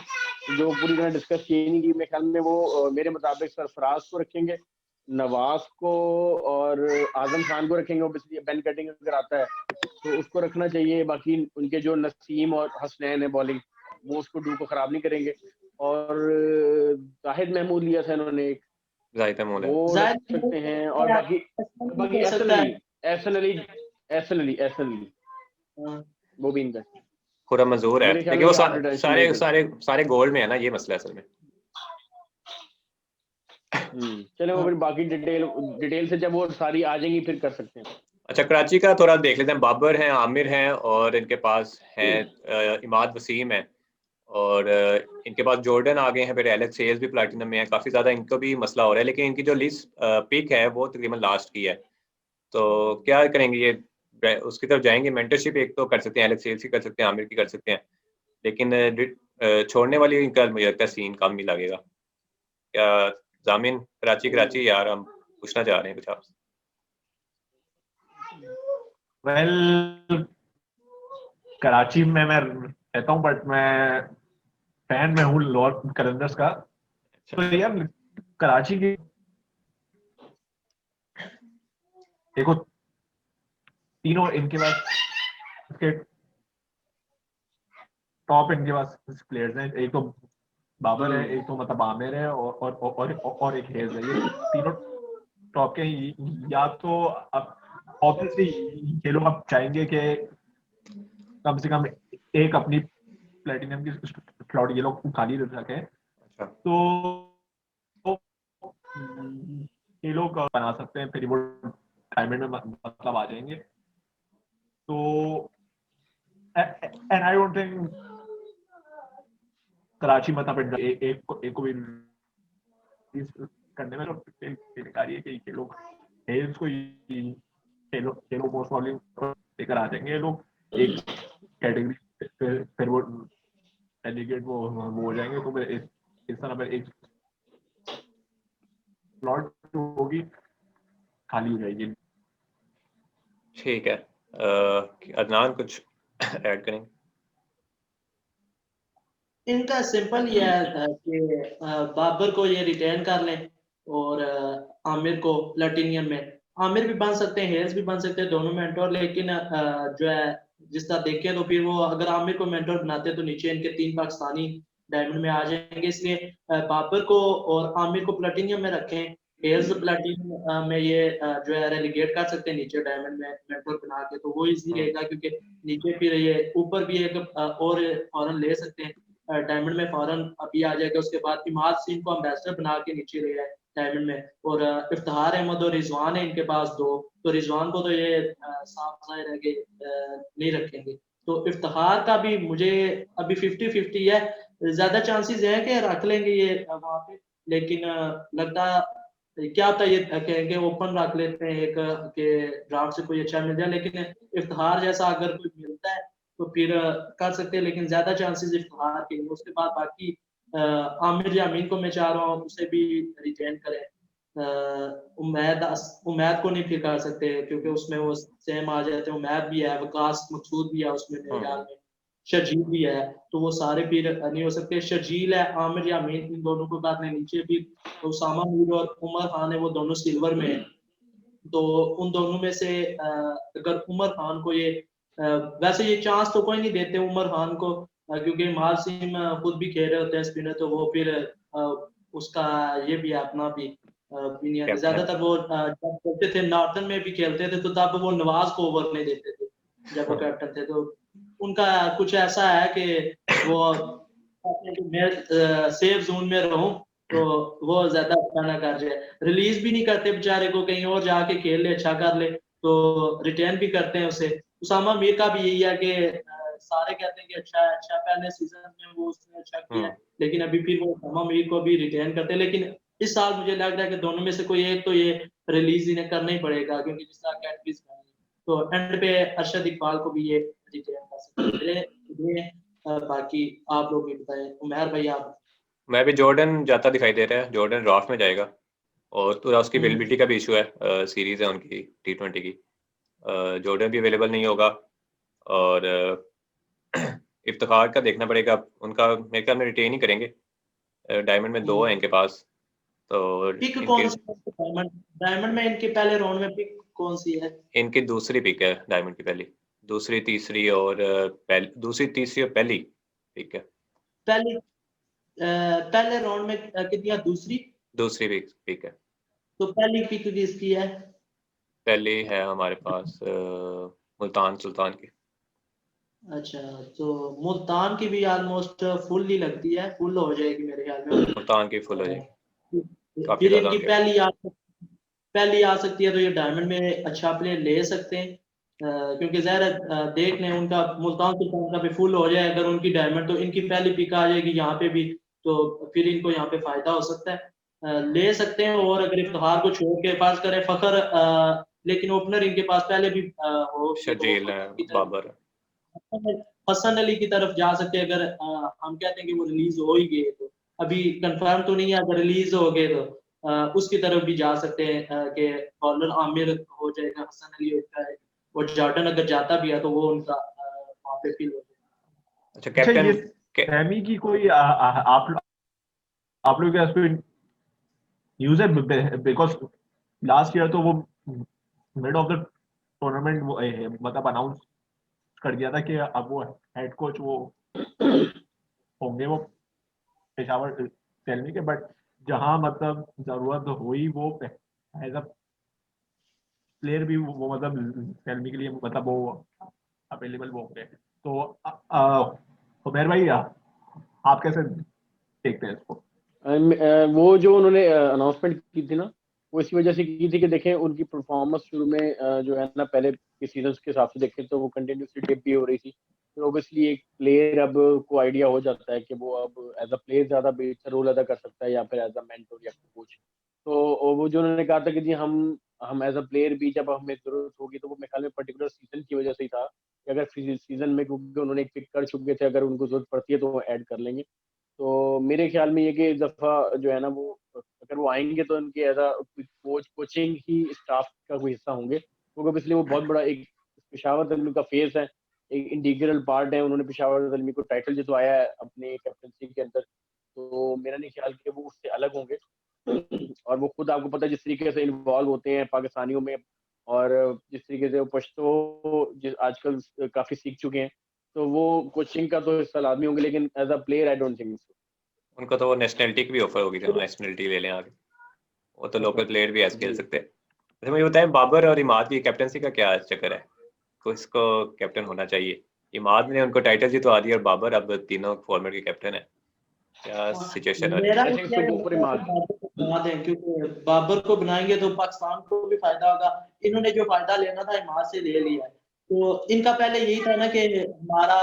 जो पूरी तरह डिस्कस की नहीं की। मेरे ख्याल में वो मेरे मुताबिक सरफराज को रखेंगे, नवाज को और आजम खान को रखेंगे, ऑब्वियसली बेन कटिंग अगर आता है तो उसको रखना चाहिए। बाकी उनके जो नसीम और हसनैन है बॉलिंग, वो उसको डू को खराब नहीं करेंगे। और जाहिद महमूद लिया था इन्होंने एक, जाहिद महमूद है। वो रख सकते हैं। और बाकी बाकी हो सकता है। एहसन अली हाँ। वो भी इनका पूरा मंजूर है, मेरे ख्याल लेकिन में वो ये after tension सारे नहीं सारे सारे गोल्ड में है ना, ये मसला है असल में। चले वो फिर बाकी डिटेल से जब वो सारी आ जाएंगी फिर कर सकते हैं। अच्छा, कराची का थोड़ा देख लेते हैं। बाबर हैं, आमिर हैं, और इनके पास हैं इमाद वसीम है, और इनके पास जॉर्डन आ गए हैं, फिर एलेक्स हेज भी प्लैटिनम में है। काफ़ी ज़्यादा इनको भी मसला हो रहा है, लेकिन इनकी जो लिस्ट पिक है वो तकरीबन लास्ट की है। तो क्या करेंगे ये, उसकी तरफ जाएंगे? मेंटरशिप एक तो कर सकते हैं, एलेक्स हेज की कर सकते हैं, आमिर की कर सकते हैं, लेकिन छोड़ने वाली इनका मुझे लगता है सीन कम ही लगेगा। क्या जामिन कराची यार, हम पूछना चाह रहे हैं कुछ आपसे। वेल कराची में मैं रहता हूँ, बट मैं फैन में हूँ लॉर्ड कलंदर्स का। तो यार कराची की देखो, तीनों इनके पास टॉप इनके पास प्लेयर्स हैं। एक तो बाबर है, एक तो मतलब आमिर है, और एक हेज है। ये तीनों टॉप के या तो अब ऑब्वियसली ये लोग अब चाहेंगे कि कम से कम एक अपनी प्लेटिनम की स्लॉट ये लोग खाली रख सके। अच्छा, तो ये लोग बना सकते हैं, फिर वो डायमंड में मतलब आ जाएंगे। तो and I don't think Karachi मतलब एक को भी करने में बेकारी है कि ये लोग हेल्स को ये लोग मोस्ट प्रॉब्ली लेकर आ जाएंगे। ये लोग एक कैटेगरी फिर वो डेलीगेट वो हो जाएंगे। तो फिर इस तरह पर एक स्लॉट होगी खाली हो जाएगी। ठीक है। अदनान कुछ ऐड करेंगे? इनका सिंपल ये है कि बाबर को ये रिटेन कर लें और आमिर को प्लेटिनियम में, आमिर भी बन सकते हैं, हेल्स भी बन सकते हैं, दोनों मेंटोर। लेकिन जो है जिस तरह देखें तो फिर वो अगर आमिर को मेंटोर बनाते तो नीचे इनके 3 पाकिस्तानी डायमंड में आ जाएंगे। इसलिए बाबर को और आमिर को प्लेटिनियम में रखें, हेल्स प्लेटिनियम में ये जो है रेलीगेट कर सकते हैं नीचे डायमंड में मेंटोर बना के, तो वो इजी रहेगा। क्योंकि नीचे फिर ये ऊपर भी एक और फॉरन ले सकते हैं, डायमंड में फौरन अभी आ जाएगा। उसके बाद इमाद सिंह को एम्बेसडर बना के नीचे ले आए डायमंड में, और इफ्तिखार अहमद और रिजवान है इनके पास 2। तो रिजवान को तो ये साफ जाहिर है कि नहीं रखेंगे। तो इफ्तिखार का भी मुझे अभी 50-50 है, ज्यादा चांसेस है कि रख लेंगे ये वहां पे। लेकिन लगता क्या होता है, ये कहेंगे ओपन रख लेते हैं एक के ड्राफ्ट से कोई अच्छा मिल जाए। लेकिन इफ्तिखार जैसा अगर कोई मिलता है तो फिर कर सकते हैं, लेकिन ज्यादा चांसेस इफ्तिखार के लिए। उसके बाद बाकी आमिर यामीन को मैं चाह रहा हूँ उसे भी रिटेन करें। उमैद को नहीं फिर कर सकते क्योंकि उसमें वो सेम आ जाते हैं। उमैद भी है, वकास मकसूद भी है उसमें मेरे ख्याल में, शर्जील भी है, तो वो सारे फिर नहीं हो सकते। शर्जील है, आमिर यामीन, इन दोनों को बाद में नीचे भी उसामा मीर और उमर खान है, वो दोनों सिल्वर में है। तो उन दोनों में से अगर उमर खान को ये वैसे ये चांस तो कोई नहीं देते उमर खान को, क्योंकि माल सिंह खुद भी खेल रहे होते हैं स्पिनर, तो वो फिर उसका ये भी अपना भी ओपिनियन। ज्यादातर वो जब खेलते थे नॉर्थन में भी खेलते थे तो तब वो नवाज को ओवर नहीं देते थे जब वो कैप्टन थे। तो उनका कुछ ऐसा है कि वो मैं सेफ जोन में रहूं, तो वो ज्यादा अच्छा ना कर जाए। रिलीज भी नहीं करते बेचारे को, कहीं और जाके खेल ले, अच्छा कर ले, तो रिटेन भी करते हैं उसे। उसामा मीर का भी यही है कि सारे कहते हैं कि अच्छा पहले सीजन में वो उसने अच्छा किया, लेकिन अभी फिर वो उसामा मीर को भी रिटेन करते हैं। लेकिन इस साल मुझे लग रहा है कि दोनों में से कोई एक तो ये रिलीज इन्हें करना ही पड़ेगा, क्योंकि जिस तरह कैटफिश तो एंड पे अरशद इकबाल को भी ये रिटेन कर सकते हैं। बाकी आप लोग भी बताएं, उमर भाई आप। मैं भी जॉर्डन जाता दिखाई दे रहा है, जॉर्डन ड्राफ्ट में जाएगा। और थोड़ा उसकी अवेलेबिलिटी का भी इशू है, सीरीज है उनकी T20 की, जॉर्डन भी अवेलेबल नहीं होगा। और इफ्तिखार का देखना पड़ेगा, उनका मेरे ख्याल में रिटेन ही करेंगे। डायमंड में 2 है इनके पास, तो पिक कौन इनकी सी है डायमंड? डायमंड में इनके पहले राउंड में पिक कौन सी है? इनकी दूसरी पिक है डायमंड की, पहली दूसरी तीसरी और दूसरी तीसरी और पहली पिक है। पहली पहले राउंड में कितनी? दूसरी दूसरी पिक है। तो पहली पिक किसकी है? पहली है हमारे पास मुल्तान सुल्तान की। अच्छा, तो मुल्तान की भी ऑलमोस्ट फुल ही लगती है, फुल हो जाएगी मेरे ख्याल में। मुल्तान की फुल हो जाएगी, काफी फिर ज्यादा इनकी होंगे। पहली आ सकती है, तो ये डायमंड में अच्छा प्लेयर ले सकते हैं। क्योंकि ज़ाहिर है देख लें उनका मुल्तान सुल्तान का भी फुल हो जाए अगर उनकी डायमंड, तो इनकी पहली पिक आ जाएगी यहाँ पे भी, तो फिर इनको यहाँ पे फायदा हो सकता है। ले सकते हैं। और अगर इफ्तिखार को छोड़ के पास करें फखर, लेकिन ओपनर इनके पास पहले भी हो तो शजील है, फखर की तरफ, बाबर है। हसन अली की तरफ जा सकते हैं। अगर हम कहते हैं कि वो रिलीज हो ही गए, तो अभी कंफर्म तो नहीं है, अगर रिलीज हो गए तो उसकी तरफ भी जा सकते हैं कि बॉलर आमिर हो जाएगा, हसन अली होता है, और जॉर्डन अगर जाता भी है तो वो उनका वहाँ पे फील हो जाएगा। अच्छा, अच्छा, कैप्टन ये सैमी की कोई आप लोग के पास कोई न्यूज़ है? बिकॉज लास्ट ईयर तो वो मिड ऑफ द टूर्नामेंट वो मतलब अनाउंस कर दिया था कि अब वो हेड कोच वो होंगे वो पेशावर सेल्मी के, बट जहां मतलब जरूरत हुई वो एज अ प्लेयर भी वो मतलब सेल्मी के लिए मतलब वो अवेलेबल वो होंगे। तो उमेर भाई आप कैसे देखते हैं इसको? वो जो उन्होंने अनाउंसमेंट की थी ना, वो इसी वजह से की थी कि देखें उनकी परफॉर्मेंस शुरू में जो है ना पहले के सीजन के हिसाब से देखें तो वो कंटिन्यूसली डिप भी हो रही थी। तो ऑब्वियसली एक प्लेयर अब को आइडिया हो जाता है कि वो अब एज अ प्लेयर ज़्यादा बेहतर रोल अदा कर सकता है या फिर एज अ मेंटर या कोच। तो वो जो उन्होंने कहा था कि जी हम एज अ प्लेयर भी जब हमें जरूरत होगी, तो वो मेरे ख्याल में पर्टिकुलर सीजन की वजह से ही था कि अगर सीजन में, क्योंकि उन्होंने एक पिक कर चुके थे, अगर उनको जरूरत पड़ती है तो वो ऐड कर लेंगे। तो मेरे ख्याल में ये कि इस दफ़ा जो है ना वो अगर वो आएंगे तो उनके एज अ कोचिंग ही स्टाफ का कोई हिस्सा होंगे, क्योंकि इसलिए वो बहुत बड़ा एक पेशावर दलमी का फेस है, एक इंटीग्रल पार्ट है। उन्होंने पेशावर दलमी को टाइटल जितवाया है अपने कैप्टनसी के अंदर, तो मेरा नहीं ख्याल कि वो उससे अलग होंगे। और वो खुद आपको पता है जिस तरीके से इन्वॉल्व होते हैं पाकिस्तानियों में, और जिस तरीके से वो पश्तो आजकल काफ़ी सीख चुके हैं, तो वो कोचिंग का तो हिस्सा लाजमी होंगे, लेकिन as a player I don't think so. उनको तो वो नेशनलिटी की भी ऑफर होगी, तो नेशनलिटी ले लें आगे, वो तो लोकल प्लेयर भी ऐसे खेल सकते हैं। अच्छा, मुझे बताएं बाबर और इमाद की कैप्टनसी का क्या चक्कर है? किसको कैप्टन होना चाहिए? इमाद ने उनको टाइटल जितवा दिया और बाबर अब तीनों फॉर्मेट के कैप्टन है, क्या सिचुएशन हो रही है? मेरा आई थिंक इसलिए सो गो फॉर इमाद। बाबर को बना दें, क्योंकि बाबर को बनाएंगे तो पाकिस्तान को भी फायदा होगा। इन्होंने जो फायदा लेना था इमाद से ले लिया है। तो इनका पहले यही था ना कि हमारा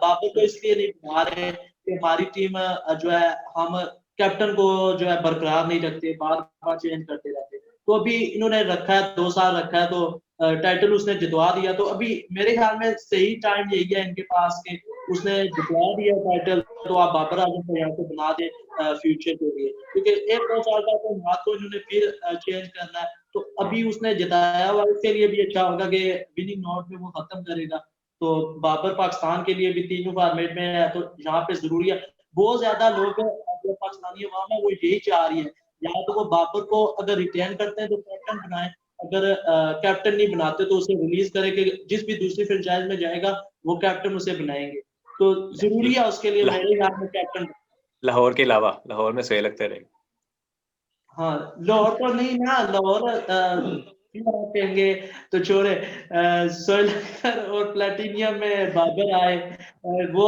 बाबर को इसलिए नहीं बना रहे कि हमारी टीम जो है हम कैप्टन को जो है बरकरार नहीं रखते, बार बार चेंज करते रहते। तो अभी इन्होंने रखा है, 2 साल रखा है, तो टाइटल उसने जितवा दिया। तो अभी मेरे ख्याल में सही टाइम यही है इनके पास के उसने जितवा दिया टाइटल, तो आप बाबर आजम को यहाँ पे बना दे फ्यूचर के लिए, क्योंकि 1-2 साल बाद तो बात को इन्होंने फिर चेंज करना है। तो अभी उसने जिताया हुआ, उसके लिए भी अच्छा होगा कि विनिंग नोट में वो खत्म करेगा। तो बाबर पाकिस्तान के लिए भी तीनों फॉर्मेट में है, तो यहाँ पे जरूरी है। बहुत ज्यादा लोग जो पाकिस्तानी अवाम है वो यही चाह रही है, या तो वो बाबर को अगर रिटेन करते हैं तो कैप्टन बनाए, अगर कैप्टन नहीं बनाते तो उसे रिलीज करे कि जिस भी दूसरी फ्रेंचाइज में जाएगा वो कैप्टन उसे बनाएंगे। तो जरूरी है उसके लिए मेरे ख्याल में कैप्टन। लाहौर के अलावा लाहौर में सही लगते रहे। हाँ, लाहौर तो नहीं ना, लाहौर कहेंगे तो छोड़े, सोहेल अख्तर और प्लेटिनियम में बाबर आए, वो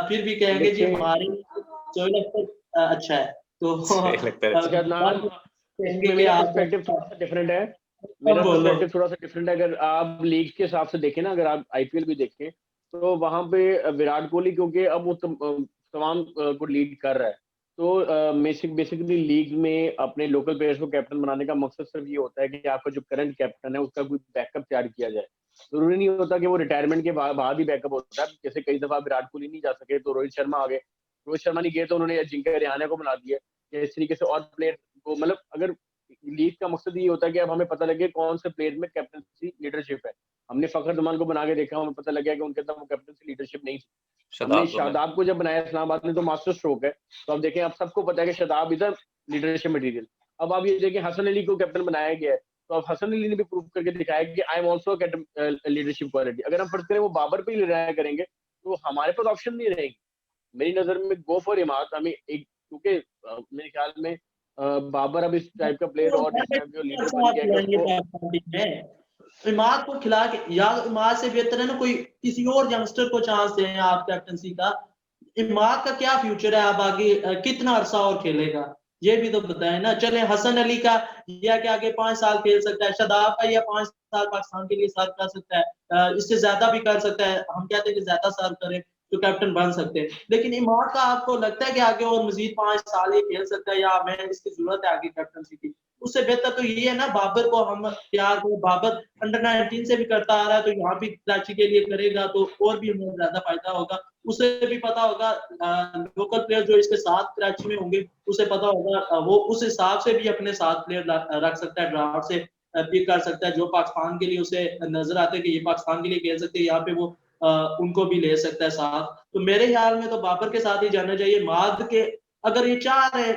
फिर भी कहेंगे जी देखें, हमारे सोहेल अख्तर अच्छा है, तो सही लगता है। अच्छा अदनान, कहेंगे इसमें कि मेरा आप पर्सपेक्टिव थोड़ा सा डिफरेंट है। कम मेरा बोलो। पर्सपेक्टिव थोड़ा सा डिफरेंट है। अगर आप लीग के हिसाब से देखें ना, अगर आप आईपीएल भी देखें, तो वहां पे विराट कोहली क्योंकि अब वो तमाम को लीड कर रहा है, तो बेसिकली लीग में अपने लोकल प्लेयर्स को कैप्टन बनाने का मकसद सिर्फ ये होता है कि आपका जो करंट कैप्टन है उसका कोई बैकअप तैयार किया जाए। जरूरी नहीं होता कि वो रिटायरमेंट के बाद ही बैकअप होता है। जैसे कई दफा विराट कोहली नहीं जा सके तो रोहित शर्मा आ गए, रोहित शर्मा नहीं गए तो उन्होंने अजिंक्य रहाणे को बना दिया। इस तरीके से और प्लेयर को, मतलब अगर लीग का मकसद ये होता है कि अब हमें पता लगे कौन से प्लेयर में कैप्टनसी लीडरशिप है। हमने फखर जमान को बना के देखा, हमें पता लग गया कि उनके अंदर वो कैप्टनसी लीडरशिप नहीं थी। हमने शादाब को जब बनाया इस्लामाबाद में तो मास्टर स्ट्रोक है, तो अब देखें अब सबको पता है कि Shadab is a leadership material. अब आप ये देखिए हसन अली को कैप्टन बनाया गया है, तो अब हसन अली ने भी प्रूव करके दिखाया कि I am also leadership quality. अगर हम फर्ज करें वो बाबर पे ही रिलाय करेंगे तो हमारे पास ऑप्शन नहीं रहेगी। मेरी नजर में गो फॉर इमाद हमें एक, क्योंकि मेरे ख्याल में बाबर अब इस टाइप का प्लेयर और इस टाइप का लीडर बन गया है कि उसको इमाद को खिला के, या इमाद से बेहतर है ना कोई किसी और यंगस्टर को चांस दें आप कैप्टनसी का। इमाद का क्या फ्यूचर है, आप आगे कितना अरसा और खेलेगा ये भी तो बताएं ना। चले हसन अली का या क्या आगे 5 साल खेल सकता है, शादाब का या 5 साल पाकिस्तान के लिए सर्व कर सकता है, इससे ज्यादा भी कर सकता है। हम कहते हैं कि ज्यादा सर्व करे तो कैप्टन बन सकते हैं, लेकिन इमाद का आपको लगता है कि आगे और मजीद 5 साल ही खेल सकता है, या मैं इसकी जरूरत है आगे कैप्टनसी की? उससे बेहतर तो ये है ना, बाबर को हम प्यार को, बाबर अंडर 19 से भी करता आ रहा है तो यहाँ भी कराची के लिए करेगा तो और भी हमें ज्यादा फायदा होगा। उसे भी पता होगा लोकल प्लेयर जो इसके साथ कराची में होंगे, उसे पता होगा वो उस हिसाब से भी अपने साथ प्लेयर रख सकता है, ड्राफ्ट से पिक कर सकता है जो पाकिस्तान के लिए उसे नजर आते हैं कि ये पाकिस्तान के लिए खेल सकते हैं, यहाँ पे वो उनको भी ले सकता है साथ। तो मेरे ख्याल में तो बाबर के साथ ही जाना चाहिए। माद के अगर ये चाह रहे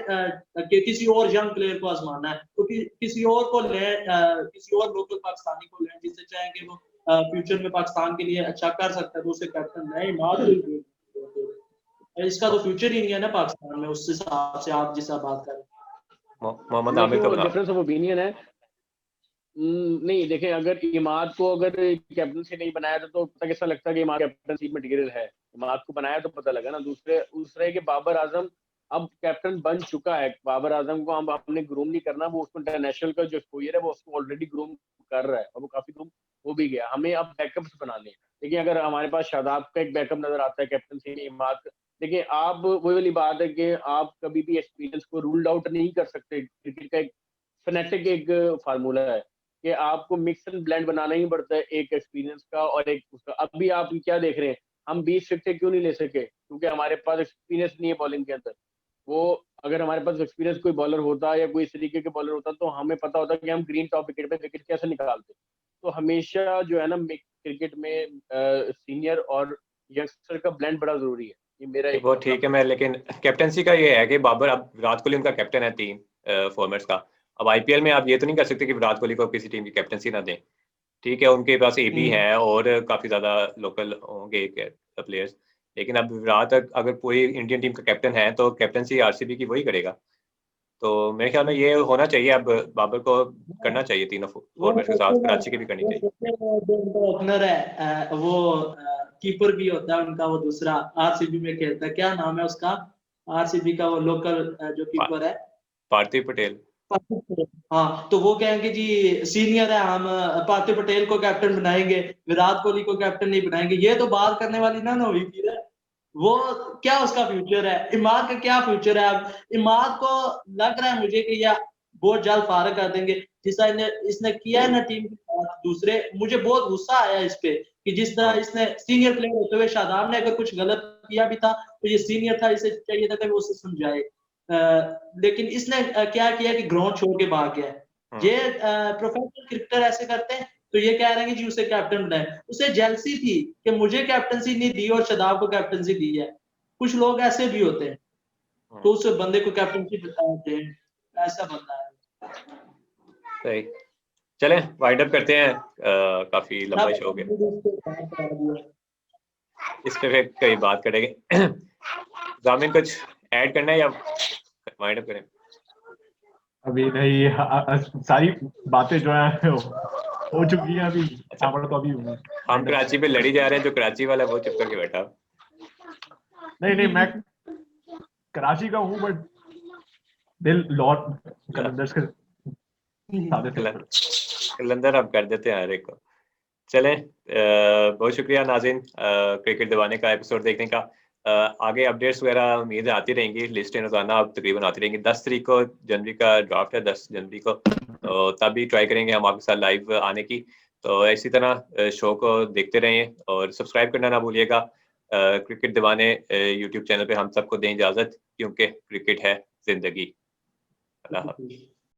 कि किसी और यंग प्लेयर को आजमाना है तो किसी और को ले, किसी और लोकल पाकिस्तानी को लें जिससे चाहेंगे वो फ्यूचर में पाकिस्तान के लिए अच्छा कर सकता है, तो उसे कैप्टन नहीं माद इसका तो फ्यूचर ही नहीं है ना पाकिस्तान में, उस हिसाब से आप जिस बात कर रहे हैं। मोहम्मद आमिर का डिफरेंस ऑफ ओपिनियन है। नहीं देखें, अगर इमाद को अगर कैप्टनसी नहीं बनाया था तो पता कैसा लगता है कि इमाद कैप्टनसी मटेरियल है। इमाद को बनाया तो पता लगा ना। दूसरे के बाबर आजम अब कैप्टन बन चुका है। बाबर आजम को हम अपने ग्रूम नहीं करना, वो उसको इंटरनेशनल का जो एक्सपोजर है वो उसको ऑलरेडी ग्रूम कर रहा है और वो काफी ग्रूम हो भी गया। हमें अब बैकअप्स बनाने हैं। देखिए अगर हमारे पास शादाब का एक बैकअप नजर आता है कैप्टनसी में, इमाद, देखिए आप वही वाली बात है कि आप कभी भी एक्सपीरियंस को रूल्ड आउट नहीं कर सकते। क्रिकेट का एक फनेटिक एक फार्मूला है कि आपको मिक्स एंड ब्लेंड बनाना ही पड़ता है, एक एक्सपीरियंस का और एक उसका। अभी आप क्या देख रहे हैं, हम 20 विकेटें क्यों नहीं ले सके? क्योंकि हमारे पास एक्सपीरियंस नहीं है बॉलिंग के अंदर। वो अगर हमारे पास एक्सपीरियंस कोई बॉलर होता या कोई इस तरीके के बॉलर होता तो हमें पता होता कि हम ग्रीन टॉप विकेट पे विकेट कैसे निकालते। तो हमेशा जो है ना क्रिकेट में सीनियर और यंगस्टर का ब्लेंड बड़ा जरूरी है। ये मेरा एक वो ठीक है। मैं लेकिन कैप्टनसी का ये है कि बाबर, अब विराट कोहली उनका कैप्टन है 3 फॉर्मेट्स का। अब आईपीएल में आप ये तो नहीं कर सकते कि विराट कोहली को किसी टीम की कैप्टनसी ना दें। ठीक है, उनके पास एबी है और काफी ज्यादा लोकल होंगे प्लेयर्स, लेकिन अब विराट अगर पूरी इंडियन टीम का कैप्टन है तो कैप्टनसी आरसीबी की वही करेगा। तो मेरे ख्याल में ये होना चाहिए, अब बाबर को करना चाहिए तीनों फॉर्मेट्स के साथ, कराची की भी करनी चाहिए। ओपनर है वो कीपर भी होता है उनका, वो दूसरा आरसीबी में खेलता है, क्या नाम है उसका आरसीबी का, वो लोकल जो कीपर है, पार्थिव पटेल। हाँ, तो वो कहेंगे जी सीनियर है, हम पार्थिव पटेल को कैप्टन बनाएंगे, विराट कोहली को कैप्टन नहीं बनाएंगे। ये तो बात करने वाली ना हुई फिर वो क्या उसका फ्यूचर है, इमाद का क्या फ्यूचर है? अब इमाद को लग रहा है मुझे कि या बहुत जल्द फारग कर देंगे, जिसका इसने किया है ना टीम के साथ दूसरे। मुझे बहुत गुस्सा आया इस पे कि जिस तरह इसने सीनियर प्लेयर होते हुए, शादाब ने अगर कुछ गलत किया भी था तो ये सीनियर था, इसे चाहिए था कि वो उसे समझाए। लेकिन इसने क्या किया कि ग्राउंड छोड़ के भाग गया। ये प्रोफेशनल क्रिकेटर ऐसे करते हैं, तो ये कह रहे हैं कि जी उसे कैप्टन बनाए। उसे जेलसी थी कि मुझे कैप्टनसी नहीं दी और शादाब को कैप्टनसी दी है। कुछ लोग ऐसे भी होते हैं, तो उस बंदे को कैप्टनसी बताते हैं, ऐसा बंदा है। सही, चलें वाइंड अप करते हैं। काफी लंबा शो हो गया, इस पे फिर कई बात करेंगे। जामिन कुछ ऐड करना है या वाइंड अप करें? अभी नहीं, सारी बातें जो है हो चुकी है अभी। तो अभी हम कराची पे लड़ी जा रहे हैं, जो कराची वाला वो चुप करके बैठा। नहीं मैं कराची का हूँ, बट दिल लॉर्ड कलंदर्स के कलंदर अब कर देते हैं हर एक को। चलें, बहुत शुक्रिया नाज़रीन क्रिकेट दीवाने का एपिसोड देखने का। आगे अपडेट्स वगैरह उम्मीद आती रहेंगी, लिस्टें रोजाना अब तकरीबन आती रहेंगी। 10 तारीख को जनवरी का ड्राफ्ट है, 10 जनवरी को, तो तब भी ट्राई करेंगे हम आपके साथ लाइव आने की। तो इसी तरह शो को देखते रहें और सब्सक्राइब करना ना भूलिएगा। क्रिकेट दीवाने यूट्यूब चैनल पे हम सबको दें इजाज़त, क्योंकि क्रिकेट है जिंदगी। अल्लाह हाफ़िज़।